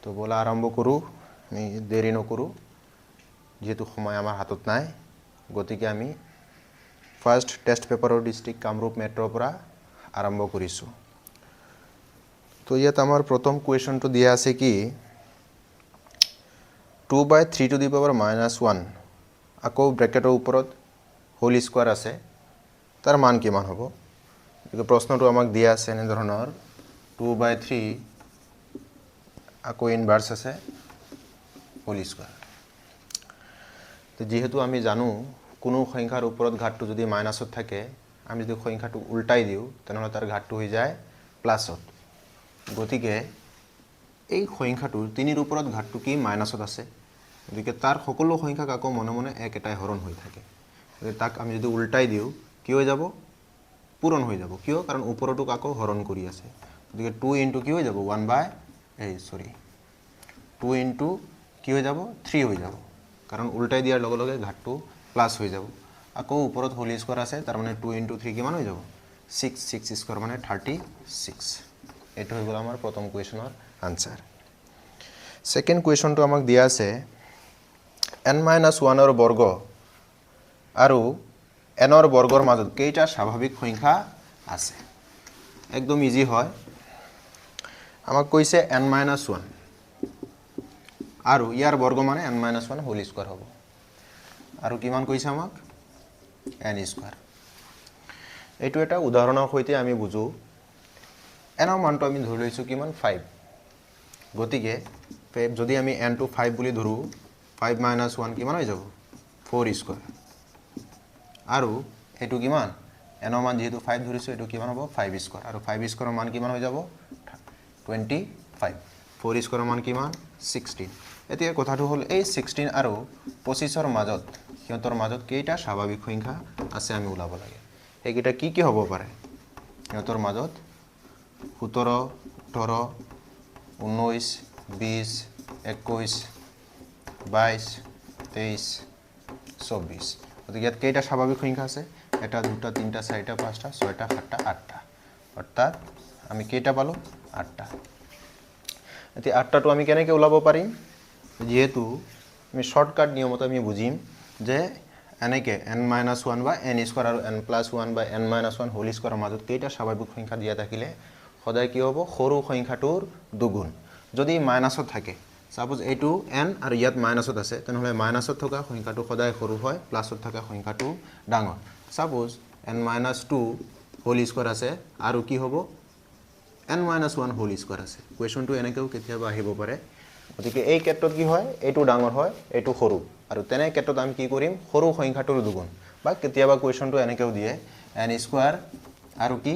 তো বলা আৰম্ভ কৰোঁ আমি দেৰি নকৰোঁ যেহেতু সময় আমাৰ হাতত নাই গতিকে আমি ফাৰ্স্ট টেষ্ট পেপাৰৰ ডিস্ট্ৰিক্ট কামৰূপ মেট্ৰৰ পৰা আৰম্ভ কৰিছোঁ তো ইয়াত আমাৰ প্ৰথম কুৱেশ্যনটো দিয়া আছে কি 2/3 to the power -1 আকৌ ব্ৰেকেটৰ ওপৰত হোল স্কয়াৰ আছে তাৰ মান কিমান হ'ব এই প্ৰশ্নটো আমাক দিয়া আছে এনে ধৰণৰ 2/3 আকৌ ইনভাৰ্স আছে হোল স্কয়াৰ তো যেহেতু আমি জানো কোনো সংখ্যাৰ ওপৰত ঘাতটো যদি মাইনাসত থাকে আমি যদি সংখ্যাটো উল্টাই দিও তেনহলে তাৰ ঘাতটো হৈ যায় প্লাসত গতিকে এই সংখ্যাটোৰ 3 ৰ ওপৰত ঘাতটো কি মাইনাসত আছে গতিকে তাৰ সকলো সংখ্যাক আকৌ মনে মনে এক এটাই হৰণ হৈ থাকে গতিকে তাক আমি যদি উল্টাই দিও কি হৈ যাব পূৰণ হৈ যাব কিয় কাৰণ ওপৰটোক আকৌ হৰণ কৰি আছে গতিকে 2 কি হৈ যাব 2 কি হৈ যাব 3 হৈ যাব কাৰণ উল্টাই দিয়াৰ লগে লগে ঘাতটো প্লাস হৈ যাব আকৌ ওপৰত হোল স্কয়াৰ আছে তাৰ মানে 2 3 কিমান হৈ যাব 6 স্কয়াৰ মানে 36 এটো হৈ গ'ল আমাৰ প্ৰথম কোৱেশ্যনৰ আনসাৰ সেকেন্ড কোৱেশ্যনটো আমাক দিয়া আছে n-1 ৰ বৰ্গ আৰু n ৰ বৰ্গৰ মাজত কেইটা স্বাভাৱিক সংখ্যা আছে একদম ইজি হয় আমাক কৈছে n-1 আৰু ইয়াৰ বৰ্গ মানে n-1 হোল স্কয়াৰ হ'ব আৰু কিমান কৈছে আমাক n স্কয়াৰ এটো এটা উদাহৰণৰ সৈতে আমি বুজো n ৰ মানটো আমি ধৰি লৈছো কিমান 5 গতিকে যদি আমি n টো 5 বুলি ধৰো 5 - 1 কিমান হৈ যাব 4 স্কয়াৰ আৰু এটো কিমান n ৰ মান যেহেতু 5 ধৰিছো এটো কিমান হ'ব 5 স্কয়াৰ আৰু 5 স্কয়াৰৰ মান কিমান হৈ যাব 25 4 স্কয়াৰৰ মান কিমান 16 এতিয়া কথাটো হল এই 16 আৰু 25 ৰ মাজত সিহঁতৰ মাজত কেইটা স্বাভাৱিক সংখ্যা আছে আমি উলাব লাগে এইকেইটা কি হ'ব পাৰে সিহঁতৰ মাজত 17 18 19 20 21 22 23 24 গতিকে ইয়াত কেইটা স্বাভাৱিক সংখ্যা আছে এটা দুটা তিনটা চাৰিটা পাঁচটা ছয়টা সাতটা আঠটা অৰ্থাৎ আমি কেইটা পালো আঠটা এতিয়া আঠটাটো আমি কেনেকৈ উলাব পাৰিম যেহেতু আমি শৰ্টকাট নিয়মত আমি বুজিম যে এনেকে n-1 বা n স্কয়াৰ আৰু n+1 বা n-1 হোল স্কয়াৰৰ মাজত কেইটা স্বাভাৱিক সংখ্যা দিয়া থাকিলে সদায় কি হ'ব সৰু সংখ্যাটোৰ দুগুণ যদি মাইনাসত থাকে সাপোজ এইটো n আৰু ইয়াত মাইনাসত আছে তেনহলে মাইনাসত থকা সংখ্যাটো সদায় সৰু হয় প্লাসত থকা সংখ্যাটো ডাঙৰ সাপোজ n-2 হোল স্কয়াৰ আছে আৰু কি হ'ব n-1 হোল স্কয়াৰ আছে কোৱেশ্যনটো এনেকেও কেতিয়াবা আহিব পাৰে গতিকে এই ক্ষেত্ৰত কি হয় এইটো ডাঙৰ হয় এইটো সৰু আৰু তেনে ক্ষেত্ৰত আমি কি কৰিম সৰু সংখ্যাটোৰ দুগুণ বা কেতিয়াবা কোৱেশ্যনটো এনেকেও দিয়ে n স্কয়াৰ আৰু কি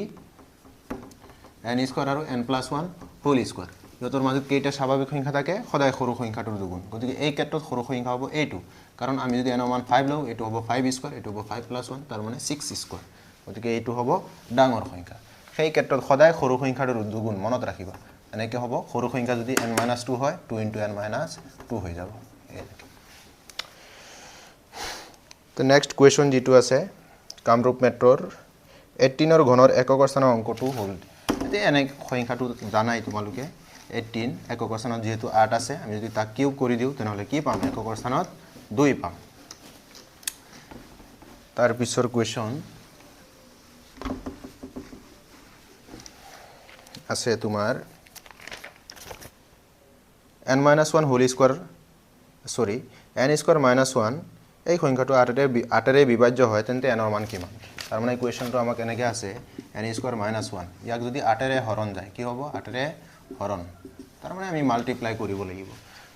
n স্কয়াৰ আৰু n+1 হোল স্কয়াৰ ইহঁতৰ মাজত কেইটা স্বাভাৱিক সংখ্যা থাকে সদায় সৰু সংখ্যাটোৰ দুগুণ গতিকে এই ক্ষেত্ৰত সৰু সংখ্যা হ'ব এইটো কাৰণ আমি যদি n ৰ মান 5 লও এইটো হ'ব 5 স্কয়াৰ এইটো হ'ব 5+1 তাৰ মানে 6 স্কয়াৰ গতিকে এইটো হ'ব ডাঙৰ সংখ্যা সেই ক্ষেত্ৰত সদায় সৰু সংখ্যাটোৰ দুগুণ মনত ৰাখিবা এনেকে হ'ব সৰু সংখ্যা যদি n-2 হয় 2 * n-2 হৈ যাব তো নেক্সট কোৱেশ্যন যেটো আছে কামৰূপ মেট্ৰৰ 18 ৰ ঘনৰ একক স্থানৰ অংকটো হ'ল এতিয়া এনে সংখ্যাটো জানাই তোমালোকে 18 একক স্থানত যেহেতু 8 আছে আমি যদি তাক কিউব কৰি দিও তেনহলে কি পাম একক স্থানত 2 পাম তাৰ পিছৰ কোৱেশ্যন আছে তোমাৰ n-1 whole square n square - 1 এই সংখ্যাটো 8 বিভাজ্য হয় তেন্তে n ৰ মান কিমান তাৰ মানে কোৱেশ্যনটো আমাক এনেকৈ আছে n স্কয়াৰ - 1 ইয়াক যদি 8 হৰণ যায় কি হ'ব 8 হৰণ তাৰ মানে আমি মাল্টিপ্লাই কৰিব লাগিব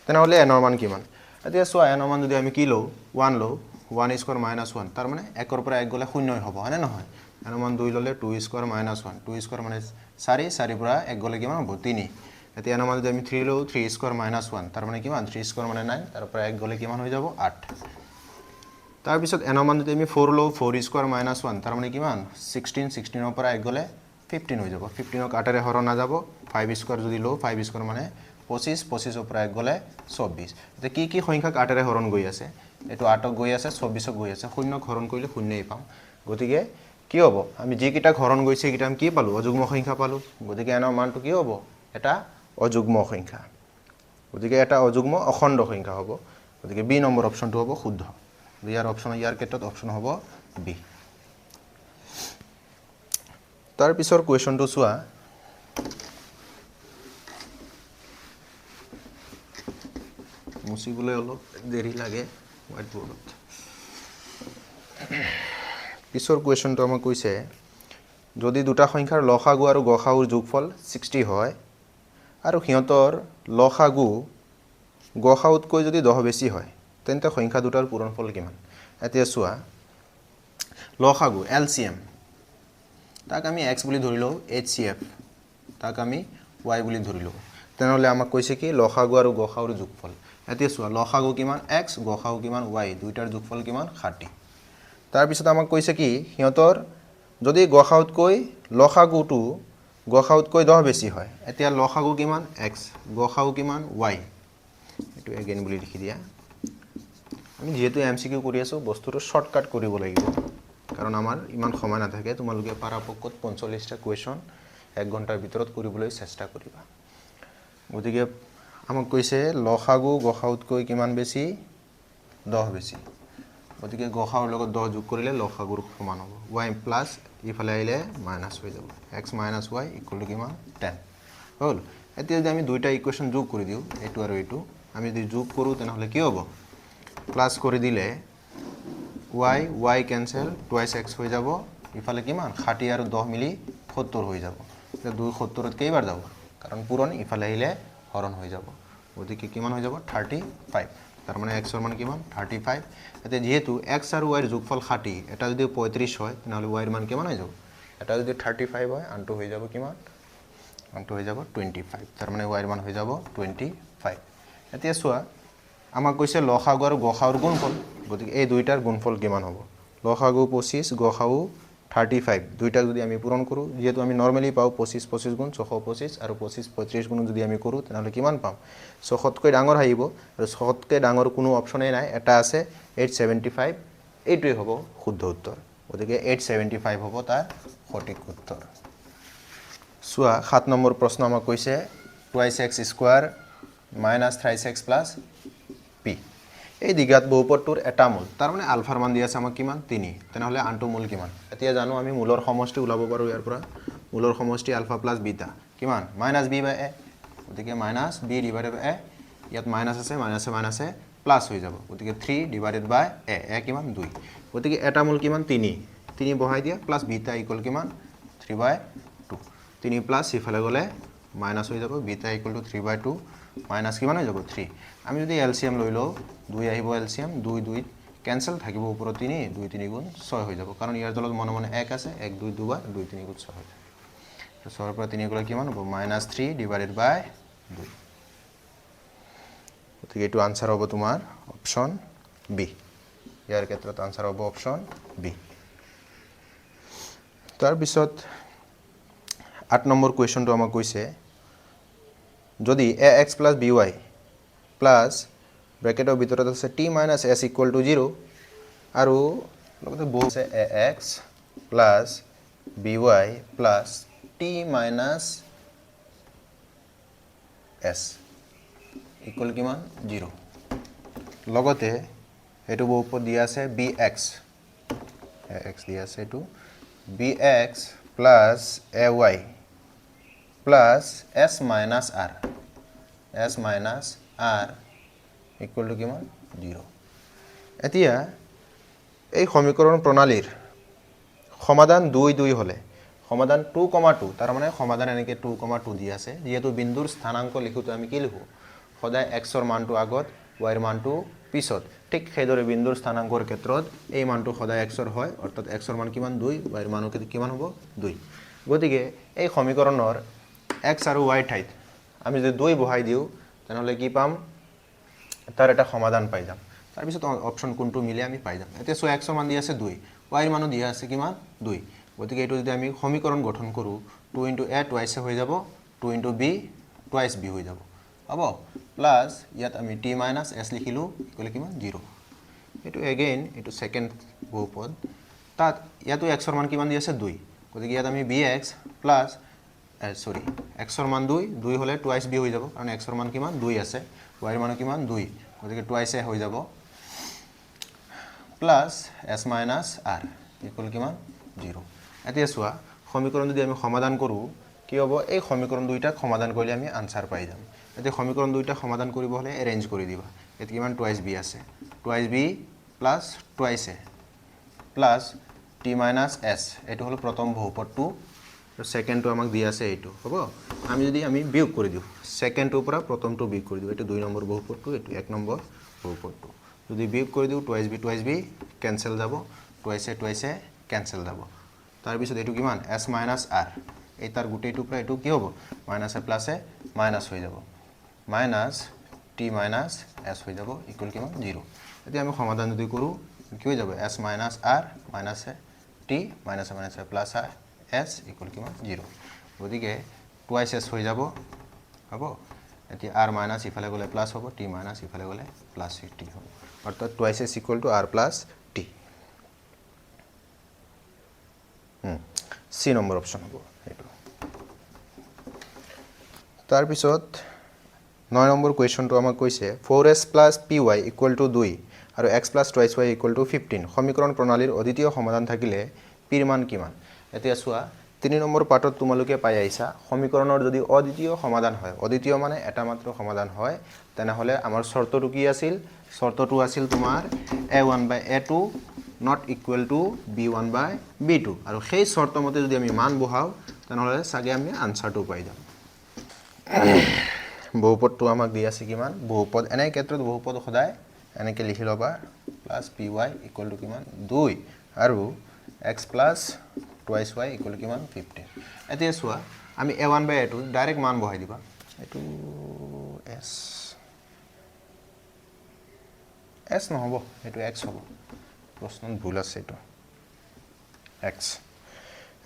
তেনহলে n ৰ মান কিমান এতিয়া চোৱা n ৰ মান যদি আমি কি লও 1 লও 1 স্কয়াৰ - 1 তাৰ মানে 1 ৰ পৰা 1 গলে 0 হ'ব হয়নে নহয় n ৰ মান 2 ললে 2 স্কয়াৰ - 1 2 স্কয়াৰ মানে 4 4 পৰা 1 গলে কিমান হ'ব 3 এতিয়া n ৰ মান যদি আমি 3 লও 3 স্কয়াৰ - 1 তাৰ মানে কিমান 3 স্কয়াৰ মানে 9 তাৰ পৰা 1 গলে কিমান হৈ যাব 8 তাৰ পিছত n ৰ মান যদি আমি 4 লও 4 স্কয়াৰ - 1 তাৰ মানে কিমান 16 16 ৰ পৰা 1 গলে 15 হৈ যাব 15 ক 8 হৰণ না যাব 5 স্কয়াৰ যদি লও 5 স্কয়াৰ মানে 25 25 ৰ পৰা 1 গলে 24 এতিয়া কি সংখ্যাক 8 হৰণ গৈ আছে এটো 8 ক গৈ আছে 24 ক গৈ আছে 0 ক হৰণ কৰিলে 0ই পাম গতিকে কি হ'ব আমি যি কিটা হৰণ গৈছে কিটা আমি কি পালো অযুগ্ম সংখ্যা পালো গতিকে n ৰ মানটো কি হ'ব এটা অযুগ্ম সংখ্যা গতিকে এটা অযুগ্ম অখণ্ড সংখ্যা হ'ব গতিকে বি নম্বৰ অপশ্যনটো হ'ব শুদ্ধ ইয়াৰ অপশ্যন ইয়াৰ ক্ষেত্ৰত অপশ্যন হ'ব বি তাৰ পিছৰ কুৱেশ্যনটো চোৱা মুছিবলৈ অলপ দেৰি লাগে হোৱাইট বৰ্ডত পিছৰ কুৱেশ্যনটো আমাক কৈছে যদি দুটা সংখ্যাৰ লসাগু আৰু গসাগুৰ যোগফল 60 হয় আৰু সিহঁতৰ লসাগু গসাগুতকৈ যদি 10 বেছি হয় তেন্তে সংখ্যা দুটাৰ পূৰণফল কিমান এতিয়া চোৱা লসাগু এলচিএম তাক আমি x বুলি ধৰিলো HCF তাক আমি y বুলি ধৰিলো তেনেহলে আমাক কৈছে কি লসাগু আৰু গসাগুৰ যোগফল এতিয়া চোৱা লসাগু কিমান x গসাগু কিমান y দুইটাৰ যোগফল কিমান 60 তাৰ পিছত আমাক কৈছে কি সিহঁতৰ যদি গসাগুতকৈ লসাগুটো গসাগুতকৈ 10 বেছি হয় এতিয়া লসাগু কিমান x গসাগু কিমান y এটো এগেইন বুলি লিখি দিয়া আমি যেহেতু এমসিকিউ কৰি আছো বস্তুটো শৰ্টকাট কৰিব লাগিব কাৰণ আমাৰ ইমান সময় নাথাকে তোমালোকে পৰাপক্ষত 45টা কোৱেশ্চন 1 ঘণ্টাৰ ভিতৰত কৰিবলৈ চেষ্টা কৰিবা গতিকে আমাক কৈছে লসাগু গসাগুতকৈ কিমান বেছি 10 বেছি গতিকে গসাগুৰ লগত 10 যোগ কৰিলে লসাগুৰ সমান হ'ব y প্লাস ইফালে আহিলে মাইনাস হৈ যাব x minus y equal to কিমান 10 হল এতিয়া যদি আমি দুইটা ইকুৱেশ্যন যোগ কৰি দিও এটো আৰু এটো আমি যদি যোগ কৰো তেনেহলে কি হ'ব প্লাস কৰি দিলে y cancel twice x হৈ যাব ইফালে কিমান 60 আৰু 10 মিলি 70 হৈ যাব এটা 270 ত কেইবাৰ যাব কাৰণ পূৰণ ইফালে আহিলে হৰণ হৈ যাব গতিকে কিমান হৈ যাব 35 তার মানে x এর মান কিমান 35 এতে যেহেতু x আর y এর যোগফল 60 এটা যদি 35 হয় তাহলে y এর মান কিমান হৈ যাব এটা যদি 35 হয় আনটো হৈ যাব কিমান আনটো হৈ যাব 25 তার মানে y এর মান হৈ যাব 25 এতিয়া সোয়া আমাক কৈছে লসাগু আৰু গসাগুৰ গুণফল গতিকে এই দুইটাৰ গুণফল কিমান হ'ব লসাগু 25 গসাগু 35 দুইটা যদি আমি পূরণ কৰো যেহেতু আমি নৰমালি পাও 25 25 গুণ 625 আৰু 25 35 গুণ যদি আমি কৰো তাহলে কিমান পাম 600 কৈ ডাঙৰ আহিব আৰু 600 কৈ ডাঙৰ কোনো অপচনে নাই এটা আছে 875 এইটোই হ'ব শুদ্ধ উত্তৰ গতিকে 875 হ'ব তাৰ সঠিক উত্তৰ সোয়া 7 নম্বৰ প্ৰশ্ন আমাক কৈছে 2x স্কয়াৰ - 3x p এই দ্বিঘাত বহুপদটোৰ এটা মূল তাৰ মানে আলফাৰ মান দিয়া আছে আমাক কিমান 3 তেনেহলে আনটো মূল কিমান এতিয়া জানো আমি মূলৰ সমষ্টি ওলাব পাৰো ইয়াৰ পৰা মূলৰ সমষ্টি আলফা প্লাস বিটা কিমান -b/a গতিকে -b ডিভাইডেড বাই a ইয়াত মাইনাস আছে মাইনাসে মাইনাসে প্লাস হৈ যাব গতিকে 3 ডিভাইডেড বাই a কিমান 2 গতিকে এটা মূল কিমান 3 বহাই দিয়া প্লাস বিটা ইকুয়াল কিমান 3/2 3 প্লাস ইফালে গলে মাইনাস হৈ যাব বিটা ইকুয়াল টু 3/2 মাইনাস কিমান হৈ যাব 3 আমি যদি এলসিএম লৈ লও 2 আহিব এলসিএম 2 2 ক্যান্সেল থাকিব উপৰত 3 2 3 গুণ 6 হৈ যাব কাৰণ ইয়াৰ তলত মনে মনে 1 আছে 1 2 দুবাৰ 2 3 গুণ 6 হৈ যাব তো 6 ৰ পৰা 3 গলে কিমান হ'ব -3 ডিভাইডেড বাই 2 গতিকে এটো আনসার হ'ব তোমাৰ অপচন বি ইয়াৰ ক্ষেত্ৰত আনসাৰ হ'ব অপচন বি তাৰ পিছত 8 নম্বৰ কোৱেশ্চনটো আমাক কৈছে যদি ax + by প্লাস ব্ৰ্যাকেটৰ ভিতৰত আছে t - s = 0 আৰু লগতে বহু আছে ax + by + t - s equal কিমান 0 লগতে এটো বহুপদ দিয়া আছে bx ax দিয়া আছে এটো bx + ay plus s minus r equal to কিমান 0 এতিয়া এই সমীকৰণ প্ৰণালীৰ সমাধান 2 2 হলে সমাধান 2, 2 তাৰ মানে সমাধান এনেকে 2, 2 দি আছে যেহেতু বিন্দুৰ স্থানাংক লিখোতে আমি কি লিখো সদায় x ৰ মানটো আগত y ৰ মানটো পিছত ঠিক সেইদৰে বিন্দুৰ স্থানাংকৰ ক্ষেত্ৰত এই মানটো সদায় x ৰ হয় অৰ্থাৎ x ৰ মান কিমান 2 y ৰ মানও কিমান হ'ব 2 গতিকে এই সমীকৰণৰ x আৰু y ঠাইত আমি যদি 2 বহাই দিও তেনেহলে কি পাম তাৰ এটা সমাধান পাই যাম তাৰ পিছত অপচন কোনটো মিলে আমি পাই যাম এতিয়া সো x ৰ মান দিয়া আছে 2 y ৰ মানও দিয়া আছে কিমান 2 গতিকে এটো যদি আমি সমীকৰণ গঠন কৰো 2 * a টুৱাইস হৈ যাব 2 * b টুৱাইস b হৈ যাব হ'ব প্লাস ইয়াত আমি t - s লিখিলো ইকুয়াল কিমান 0 এটো এগেইন এটো সেকেন্ড বহুপদ তাত ইয়াতো x ৰ মান কিমান দি আছে 2 গতিকে ইয়াত আমি bx + সৰি এক্সৰ মান 2 2 হ'লে টুৱাইছ বি হৈ যাব কাৰণ এক্সৰ মান কিমান 2 আছে ৱাইৰ মান কিমান 2 গতিকে টুৱাইছে হৈ যাব plus s minus r equal কিমান 0 এতিয়া চোৱা সমীকৰণ যদি আমি সমাধান কৰো কি হ'ব এই সমীকৰণ দুইটাক সমাধান কৰিলে আমি আনসাৰ পাই যাম এতিয়া সমীকৰণ দুইটা সমাধান কৰিব হলে এৰেঞ্জ কৰি দিবা এত কিমান টুৱাইছ বি আছে twice b plus twice a plus t minus s এটো হলো প্ৰথম বহুপদটো আৰু সেকেন্ডটো আমাক দিয়া আছে এইটো হ'ব আমি যদি আমি বিয়োগ কৰি দিও সেকেন্ডটোৰ পৰা প্ৰথমটো বিয়োগ কৰি দিও এটো 2 নম্বৰ বহুপদটো এটো 1 নম্বৰ বহুপদটো যদি বিয়োগ কৰি দিও টুৱাইছ বি ক্যান্সেল যাব টুৱাইছে ক্যান্সেল যাব তাৰ পিছত এটো কিমান s মাইনাস r এই তাৰ গুটেইটো পৰা এটো কি হ'ব মাইনাস এ প্লাস এ মাইনাস হৈ যাব মাইনাস t মাইনাস s হৈ যাব ইকুয়াল কিমান 0 এতিয়া আমি সমাধান যদি কৰো কি হৈ যাব s মাইনাস r মাইনাস এ t মাইনাস এ প্লাস r s ইকুয়াল কিমান 0 গতিকে টুৱাইছ s হৈ যাব হ'ব এতিয়া r মাইনাস ইফালে গলে প্লাস হ'ব t মাইনাস ইফালে গলে প্লাস t হ'ব অর্থাৎ twice s equal to r plus t C number option হ'ব এটো তাৰ পিছত 9 নম্বৰ কোৱেশ্চনটো আমাক কৈছে 4s py ইকুয়াল টু 2 আৰু x twice y equal to 15 সমীকৰণ প্ৰণালীৰ অদ্বিতীয় সমাধান থাকিলে p ৰ মান কিমান এতিয়া চোৱা 3 নম্বৰ পাৰ্টত তোমালোকে পাই আইছা সমীকৰণৰ যদি অদ্বিতীয় সমাধান হয় অদ্বিতীয় মানে এটা মাত্ৰ সমাধান হয় তেনে হলে আমাৰ শৰ্তটো কি আছিল শৰ্তটো আছিল তোমাৰ a1 / a2 not equal to b1 / b2 আৰু সেই শৰ্ত মতে যদি আমি মান বহাও তেনে হলে সাগে আমি আনসাৰটো পাই যাম বহুপদটো আমাক দিয়া আছে কিমান বহুপদ এনে ক্ষেত্ৰত বহুপদ সদায় এনেকে লিখি লবা প্লাস py ইকুয়াল টু কিমান 2 আৰু x plus twice y equal কিমান 15 এতিয়া চোৱা আমি a1 / a2 ডাইৰেক্ট মান বহাই দিবা এটো s নহব এটো x হ'ব প্রশ্নত ভুল আছে এটো x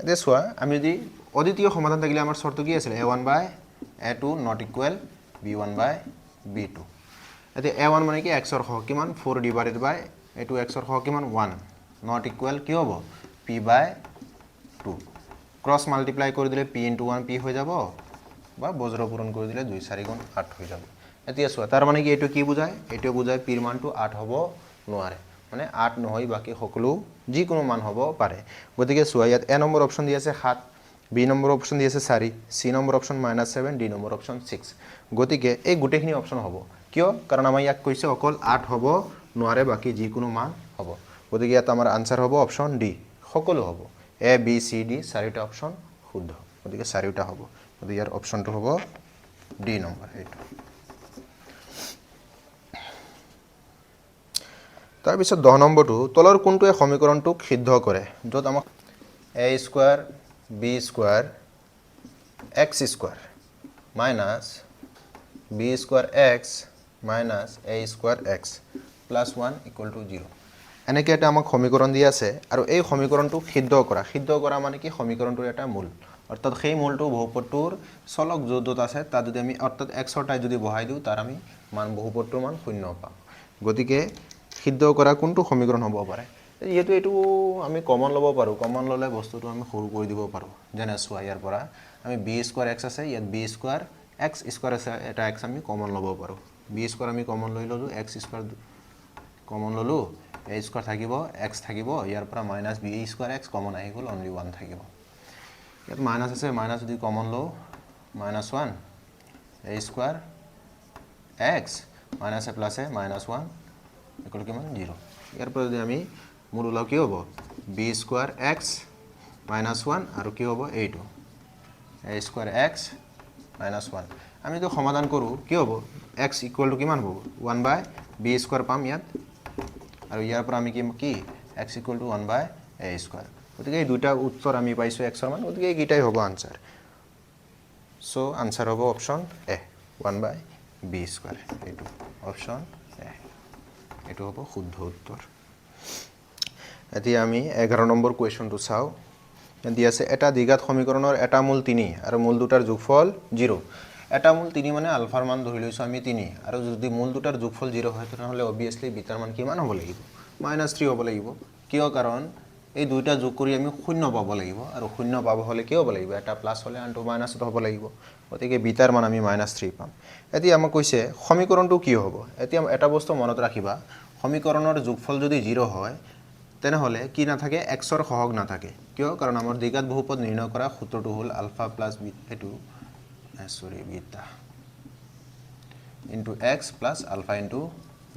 এতিয়া চোৱা আমি যদি অদ্বিতীয় সমাধান থাকিলে আমাৰ শর্ত কি আছিল a1 / a2 not equal b1 / b2 এতিয়া a1 মানে কি x ৰ সহ কিমান 4 ডিভাইডেড বাই a2 x ৰ সহ কিমান 1 not equal কি হ'ব p / 2 ক্রস মাল্টিপ্লাই কৰি দিলে p * 1 p হৈ যাব বা বজ্ৰ পূৰণ কৰি দিলে 2 4 গুণ 8 হৈ যাব এতিয়া চোৱা তাৰ মানে কি এটো কি বুজায় এটো বুজায় p ৰ মানটো 8 হ'ব নোৱাৰে মানে 8 নহয় বাকি সকলো যি কোনো মান হ'ব পাৰে গতিকে চোৱা ইয়াত a নম্বৰ অপচন দি আছে 7 b নম্বৰ অপচন দি আছে 4 c number option -7 d number option 6 গতিকে এই গুটেখিনি অপচন হ'ব কিয় কাৰণ আমাৰ ইয়াক কৈছে অকল 8 হ'ব নোৱাৰে বাকি যি কোনো মান হ'ব গতিকে ইয়াত আমাৰ আনসাৰ হ'ব অপচন d সকলো হ'ব a b c d চাৰিটা অপচন শুদ্ধ গতিকে চাৰিটা হ'ব গতিকে ইয়াৰ অপচনটো হ'ব d নম্বৰ এইটো তাৰ পিছত 10 নম্বৰটো তলৰ কোনটোৱে সমীকৰণটোক সিদ্ধ কৰে যত আমাক a square b square x square minus b square x minus a square x plus 1 equal to 0 এনেকে এটা আমাক সমীকৰণ দি আছে আৰু এই সমীকৰণটো সিদ্ধ কৰা মানে কি সমীকৰণটোৰ এটা মূল অৰ্থাৎ সেই মূলটো বহুপদটোৰ চলক য'ত আছে তাত যদি আমি অৰ্থাৎ x ৰ ঠাইত যদি বহাই দিও তাৰ আমি মান বহুপদটোৰ মান 0 পাম গতিকে সিদ্ধ কৰা কোনটো সমীকৰণ হ'ব পাৰে যেহেতু এটো আমি কমন লব পাৰো কমন ললে বস্তুটো আমি সৰু কৰি দিব পাৰো যেনে সোয়া ইয়াৰ পৰা আমি b স্কয়াৰ x আছে ইয়াত b স্কয়াৰ x স্কয়াৰ আছে এটা x আমি কমন লব পাৰো b স্কয়াৰ আমি কমন লৈ ললো x স্কয়াৰ কমন ললো a স্কয়াৰ থাকিব x থাকিব ইয়াৰ পৰা minus b square x common আহি গল অনলি 1 থাকিব ইয়াত মাইনাস আছে মাইনাস যদি কমন লো -1 a square x minus A plus A -1 equal কিমান 0 ইয়াৰ পৰা যদি আমি মূল ওলাও কি হ'ব b স্কয়াৰ x -1 আৰু কি হ'ব এইটো a স্কয়াৰ x -1 আমি যদি সমাধান কৰো কি হ'ব x ইকুয়াল টু কিমান হ'ব 1/b স্কয়াৰ পাম ইয়াত আৰু ইয়াৰ পৰা আমি কি x equal to 1/a square গতিকে এই দুটা উত্তৰ আমি পাইছো x ৰ মান গতিকে এইটাই হ'ব আনসাৰ সো আনসাৰ হ'ব অপচন a 1/b স্কয়াৰ এইটো অপচন a এটো হ'ব শুদ্ধ উত্তৰ এতিয়া আমি 11 নম্বৰ কোৱেশ্চনটো চাও দি আছে এটা দ্বিঘাত সমীকৰণৰ এটা মূল 3 আৰু মূল দুটাৰ যোগফল 0 এটা মূল 3 মানে আলফাৰ মান ধৰি লৈছো আমি 3 আৰু যদি মূল দুটাৰ যোগফল 0 হয় তেনহলে অবিয়াসলি বিটাৰ মান কিমান হ'ব লাগিব -3 হ'ব লাগিব কিয় কাৰণ এই দুইটা যোগ কৰি আমি শূন্য পাব লাগিব আৰু শূন্য পাব হ'লে কি হ'ব লাগিব এটা প্লাছ হ'লে আনটো মাইনাছত হ'ব লাগিব গতিকে বিটাৰ মান আমি -3 পাম এতিয়া আমাক কৈছে সমীকৰণটো কি হ'ব এতিয়া এটা বস্তু মনত ৰাখিবা সমীকৰণৰ যোগফল যদি 0 হয় তেনেহ'লে কি নাথাকে xৰ সহগ নাথাকে কিয় কাৰণ আমাৰ দ্বিঘাত বহুপদ নিৰ্ণয় কৰা সূত্ৰটো হ'ল alpha plus beta into x plus alpha into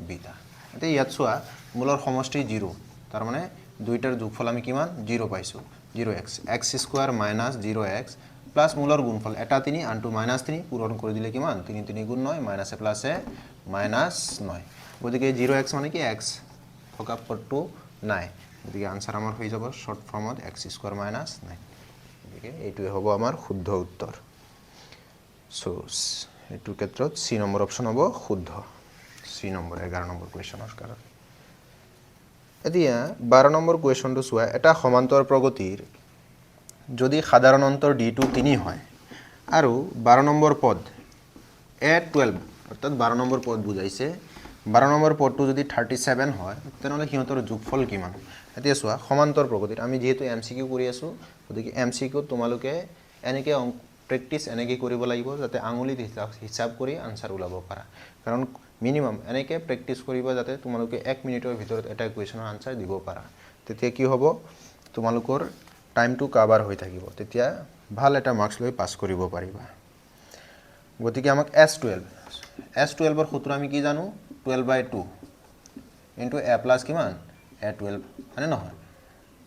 beta এতিয়া ইয়াত চোৱা মূলৰ সমষ্টি 0 তাৰ মানে দুইটাৰ যোগফল আমি কিমান 0 পাইছোঁ 0x x square minus 0x plus মূলৰ গুণফল এটা 3 আনটো -3 পূৰণ কৰি দিলে কিমান 3 3 গুণ 9 মাইনাছে প্লাছে -9 গতিকে 0x মানে কি x থকা পদটো নাই গতিকে আনসাৰ আমাৰ হৈ যাব শৰ্ট ফৰ্মত x স্কয়াৰ মাইনাছ 9 গতিকে এইটোৱে হ'ব আমাৰ শুদ্ধ উত্তৰ সো এইটো ক্ষেত্ৰত সি নম্বৰ অপচন হ'ব শুদ্ধ সি নম্বৰ 11 নম্বৰ কুৱেশ্যনৰ কাৰণে এতিয়া 12 নম্বৰ কুৱেশ্যনটো চোৱা এটা সমান্তৰ প্ৰগতিৰ যদি সাধাৰণ অন্তৰ d2 3 হয় আৰু 12 নম্বৰ পদ a12 অৰ্থাৎ 12 নম্বৰ পদ বুজাইছে 12 নম্বৰ পদটো যদি 37 হয় তেনেহ'লে সিহঁতৰ যোগফল কিমান এতিয়া চোৱা সমান্তৰ প্ৰগতিৰ আমি যেহেতু এমসিকিউ কৰি আছো গতিকে এমসিকিউ তোমালোকে এনেকে প্ৰেক্টিস এনেকে কৰিব লাগিব যাতে আঙুলিত হিসাব কৰি আনসাৰ ওলাব পাৰা কাৰণ মিনিমাম এনেকে প্ৰেক্টিস কৰিবা যাতে তোমালোকে 1 মিনিটৰ ভিতৰত এটা কুৱেশ্যনৰ আনসাৰ দিব পাৰা তেতিয়া কি হ'ব তোমালোকৰ টাইমটো কভাৰ হৈ থাকিব তেতিয়া ভাল এটা মাৰ্কস লৈ পাস কৰিব পাৰিবা গতিকে আমাক S12 ৰ সূত্ৰ আমি কি জানো 12/2 ইনটু a প্লাস কিমান a12 মানে নহয়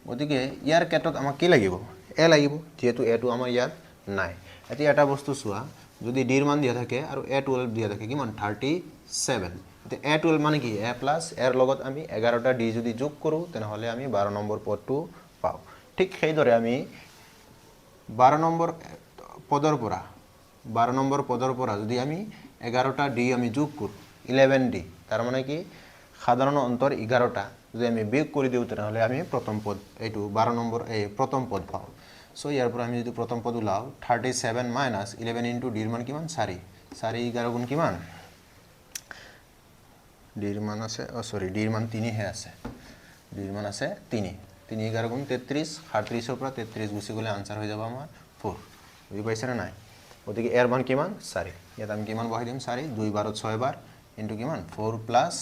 গতিকে ইয়াৰ ক্ষেত্ৰত আমাক কি লাগিব a লাগিব যেহেতু a2 আমাৰ ইয়াত নাই এতিয়া এটা বস্তু চোৱা যদি d ৰ মান দিয়া থাকে আৰু a12 দিয়া থাকে কিমান 37 এতিয়া a12 মানে কি a প্লাস এর লগত আমি 11টা d যদি যোগ কৰো তেনেহলে আমি 12 নম্বৰ পদটো পাও ঠিক সেইদৰে আমি 12 নম্বৰ পদৰ পৰা যদি আমি 11টা d আমি যোগ কৰো 11d তাৰ মানে কি সাধাৰণ অন্তৰ 11টা যদি আমি বিয়োগ কৰি দিও তেনেহলে আমি প্ৰথম পদ এইটো 12 নম্বৰ এই প্ৰথম পদ পাও সো ইয়াৰ পৰা আমি যদি প্ৰথম পদ উলাও 37 মাইনাস 11 ইনটু d ৰ মান কিমান 4 11 গুণ কিমান d ৰ মান আছে d ৰ মান 3 হে আছে d ৰ মান আছে 3 3 11 গুণ 33 38 ৰ পৰা 33 গুছি গলে আনসাৰ হৈ যাব আমাৰ 4 বুজি পাইছে না নাই গতিকে এর মান কিমান 4 ইয়াত আমি কিমান বহাই দিম 4 2 12 6 বাৰ ইনটু কিমান 4 প্লাস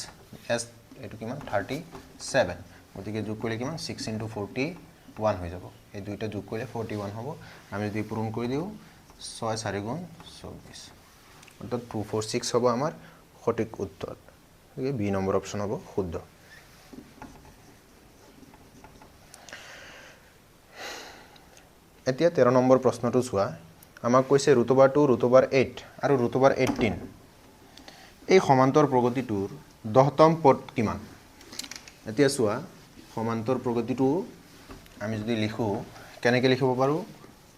s এটো কিমান 37 গতিকে যোগ কৰিলে কিমান 6 ইনটু 41 হৈ যাব এই দুইটা যোগ কৰিলে 41 হ'ব আমি যদি পূৰণ কৰি দিও 6 4 গুণ 24 অৰ্থাৎ 246 হ'ব আমাৰ সঠিক উত্তৰ গতিকে বি নম্বৰ অপচন হ'ব শুদ্ধ এতিয়া 13 নম্বৰ প্ৰশ্নটো চোৱা আমাক কৈছে √2 √8 আৰু √18 এই সমান্তৰ প্ৰগতিটোৰ 10তম পদ কিমান এতিয়া চোৱা সমান্তৰ প্ৰগতিটো আমি যদি লিখো কেনেকৈ লিখিব পাৰো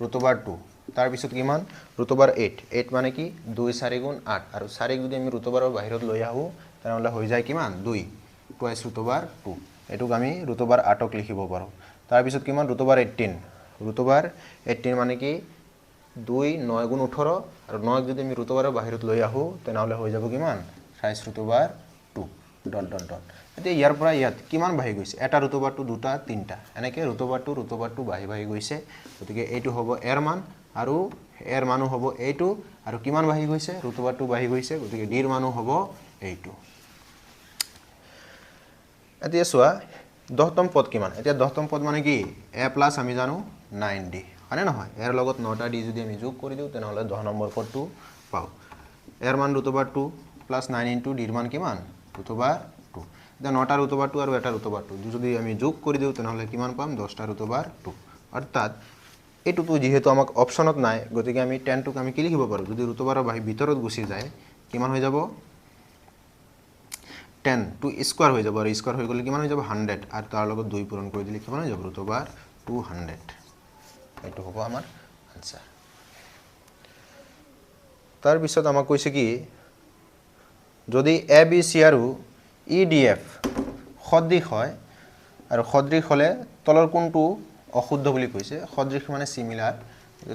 √2 তাৰ পিছত কিমান √8 8 মানে কি 2 4 গুণ 8 আৰু 4 যদি আমি √ৰ বাহিৰত লৈ আহো তেনেহলে হৈ যায় কিমান 2 টুৱাইস √2 এটোক আমি √8ক লিখিব পাৰো তাৰ পিছত কিমান √18 মানে কি 2 9 গুণ 18 আৰু 9 যদি আমি √ৰ বাহিৰত লৈ আহো তেনেহলে হৈ যাব কিমান 28 ডট ডট ডট এতিয়া ইয়াৰ পৰা ইয়াত কিমান বাহি গৈছে এটা √2 দুটা তিনটা এনেকে √2 বাহি গৈছে গতিকে এইটো হ'ব এৰ মান আৰু এৰ মানো হ'ব এইটো আৰু কিমান বাহি গৈছে √2 বাহি গৈছে গতিকে d ৰ মানো হ'ব এইটো এতিয়া চোৱা 10তম পদ কিমান এতিয়া 10তম পদ মানে কি a প্লাস আমি জানো 9d মানে নহয় এর লগত 9টা d যদি আমি যোগ কৰি দিও তেনেহলে 10 নম্বৰ পদটো পাও এৰ মান √2 প্লাস 9 ইনটু d ৰ মান কিমান √2 এটা 9টা √2 আৰু এটা √2 যদি আমি যোগ কৰি দিও তেনেহলে কিমান পাম 10টা √2 অৰ্থাৎ এটুটো যেহেতু আমাক অপচনত নাই গতিকে আমি 10 টোক আমি কি লিখিব পাৰো যদি √2 বাহি ভিতৰত গুছি যায় কিমান হৈ যাব 10 টু স্কয়াৰ হৈ যাব আৰু স্কয়াৰ হৈ গলে কিমান হৈ যাব 100 আৰু তাৰ লগত 2 পূৰণ কৰি দিলে কিমান হৈ যাব √200 এটো হ'ব আমাৰ আনসাৰ তাৰ পিছত আমাক কৈছে কি যদি ABC আৰু EDF সদৃশ হয় আৰু সদৃশ হলে তলৰ কোনটো অশুদ্ধ বুলি কৈছে সদৃশ মানে সিমিলাৰ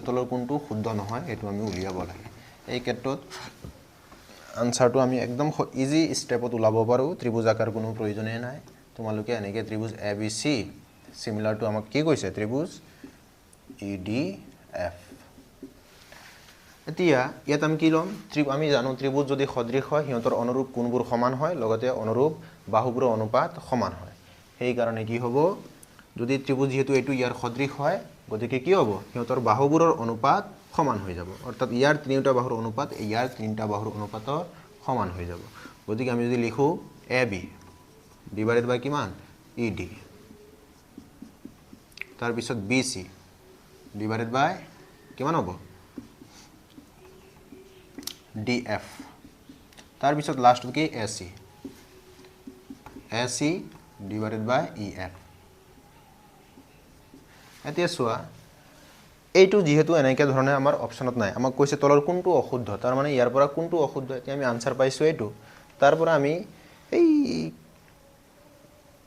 তলৰ কোনটো শুদ্ধ নহয় এটো আমি উলিয়াব লাগে এই ক্ষেত্ৰত আনসাৰটো আমি একদম ইজি স্টেপত উলাব পাৰো ত্ৰিভুজাকাৰ কোনো প্ৰয়োজনে নাই তোমালোকে এনেকে ত্ৰিভুজ ABC সিমিলার টু আমাক কি কৈছে ত্রিভুজ EDF এতিয়া ইয়াত আমি কি লম আমি জানো ত্রিভুজ যদি সদৃশ হয় হিহঁতৰ অনুৰূপ কোণবোৰ সমান হয় লগতে অনুৰূপ বাহুবোৰৰ অনুপাত সমান হয় সেই কাৰণে কি হ'ব যদি ত্ৰিভুজ যেহেতু এটু ইয়াৰ সদৃশ হয় গতিকে কি হ'ব হিহঁতৰ বাহুবোৰৰ অনুপাত সমান হৈ যাব অৰ্থাৎ ইয়াৰ তিনিটা বাহুৰ অনুপাত ইয়াৰ তিনিটা বাহুৰ অনুপাতৰ সমান হৈ যাব গতিকে আমি যদি লিখো AB ডিভাইডেড বাই কিমান ED তাৰ পিছত BC ডিভাইডেড বাই কিমান হ'ব DF তাৰ পিছত লাস্ট কি AC ডিভাইডেড বাই EF এতিয়া চোৱা এইটো যেহেতু এনেকে ধৰণে আমাৰ অপচনত নাই আমাক কৈছে তলৰ কোনটো অশুদ্ধ তাৰ মানে ইয়াৰ পৰা কোনটো অশুদ্ধ এতিয়া আমি আনসাৰ পাইছো এইটো তাৰ পৰা আমি এই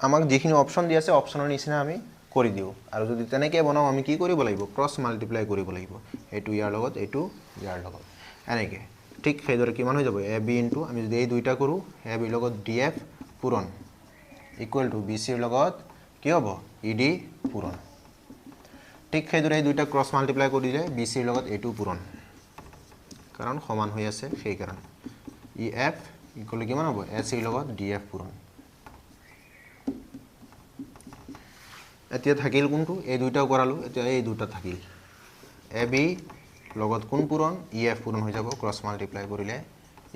আমাক যিখিনি অপচন দি আছে অপচনৰ নিচিনা আমি কৰি দিও আৰু যদি তেনেকে বনাও আমি কি কৰিব লাগিব ক্ৰস মাল্টিপ্লাই কৰিব লাগিব এইটো ইয়াৰ লগত এইটো ইয়াৰ লগত এনেকে ঠিক সেইদৰে কিমান হৈ যাব AB * আমি যদি এই দুইটা কৰো AB লগত DF পূৰণ ইকুৱেল টু BC ৰ লগত কি হ'ব ED পূৰণ ঠিক সেইদৰে এই দুইটা ক্ৰস মাল্টিপ্লাই কৰি দিলে BC ৰ লগত এইটো পূৰণ কাৰণ সমান হৈ আছে সেই কাৰণে EF ইকুৱেল কিমান হ'ব AC ৰ লগত DF পূৰণ এতিয়া থাকিল কোনটো এই দুইটা কৰালো এতিয়া এই দুটা থাকিল AB লগত কোন পূৰণ EF পূৰণ হৈ যাব ক্ৰস মাল্টিপ্লাই কৰিলে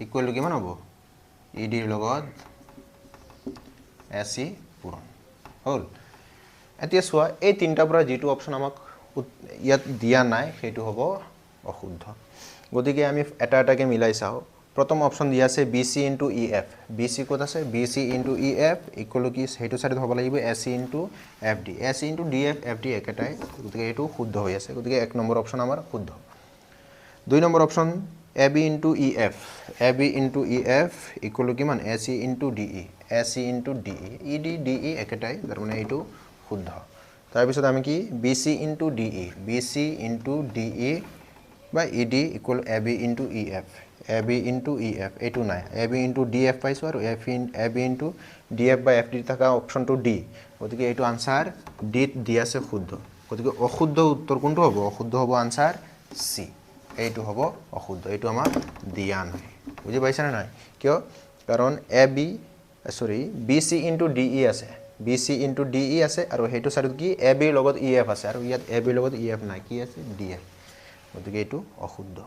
ইকুৱেল কিমান হ'ব ED ৰ লগত AC পূৰণ হল এতিয়া চোৱা এই তিনটা পৰা যেটো অপচন আমাক ইয়াত দিয়া নাই সেইটো হ'ব অশুদ্ধ গতিকে আমি এটা এটাকে মিলাই চাও প্ৰথম অপচন দিয়া আছে BC * EF BC কত আছে BC * EF ইকুৱেল কি হেতু সাইড হ'ব লাগিব AC * FD AC * DF FD একেটাই গতিকে এটো শুদ্ধ হৈ আছে গতিকে এক নম্বৰ অপচন আমাৰ শুদ্ধ দুই number option AB * EF AB * EF equal কিমান AC * DE AC * DE ED DE একেটাই তাৰ মানে এটো শুদ্ধ তাৰ পিছত আমি কি BC * DE BC * DE by ED equal AB into EF AB into EF এটো নাই AB into DF পাইছো আৰু AB into DF by FD থাকা অপচনটো D গতিকে এটো আনসাৰ D দি আছে শুদ্ধ গতিকে অশুদ্ধ উত্তৰ কোনটো হ'ব অশুদ্ধ হ'ব আনসাৰ C এইটো হ'ব অশুদ্ধ এইটো আমাৰ দিয়া নাই বুজি পাইছা না নাই কিয় কাৰণ BC into DE আছে BC into DE আছে আৰু হেতু সাইডত কি AB লগত EF আছে আৰু ইয়াত AB লগত EF নাই কি আছে DF গতিকে এটো অশুদ্ধ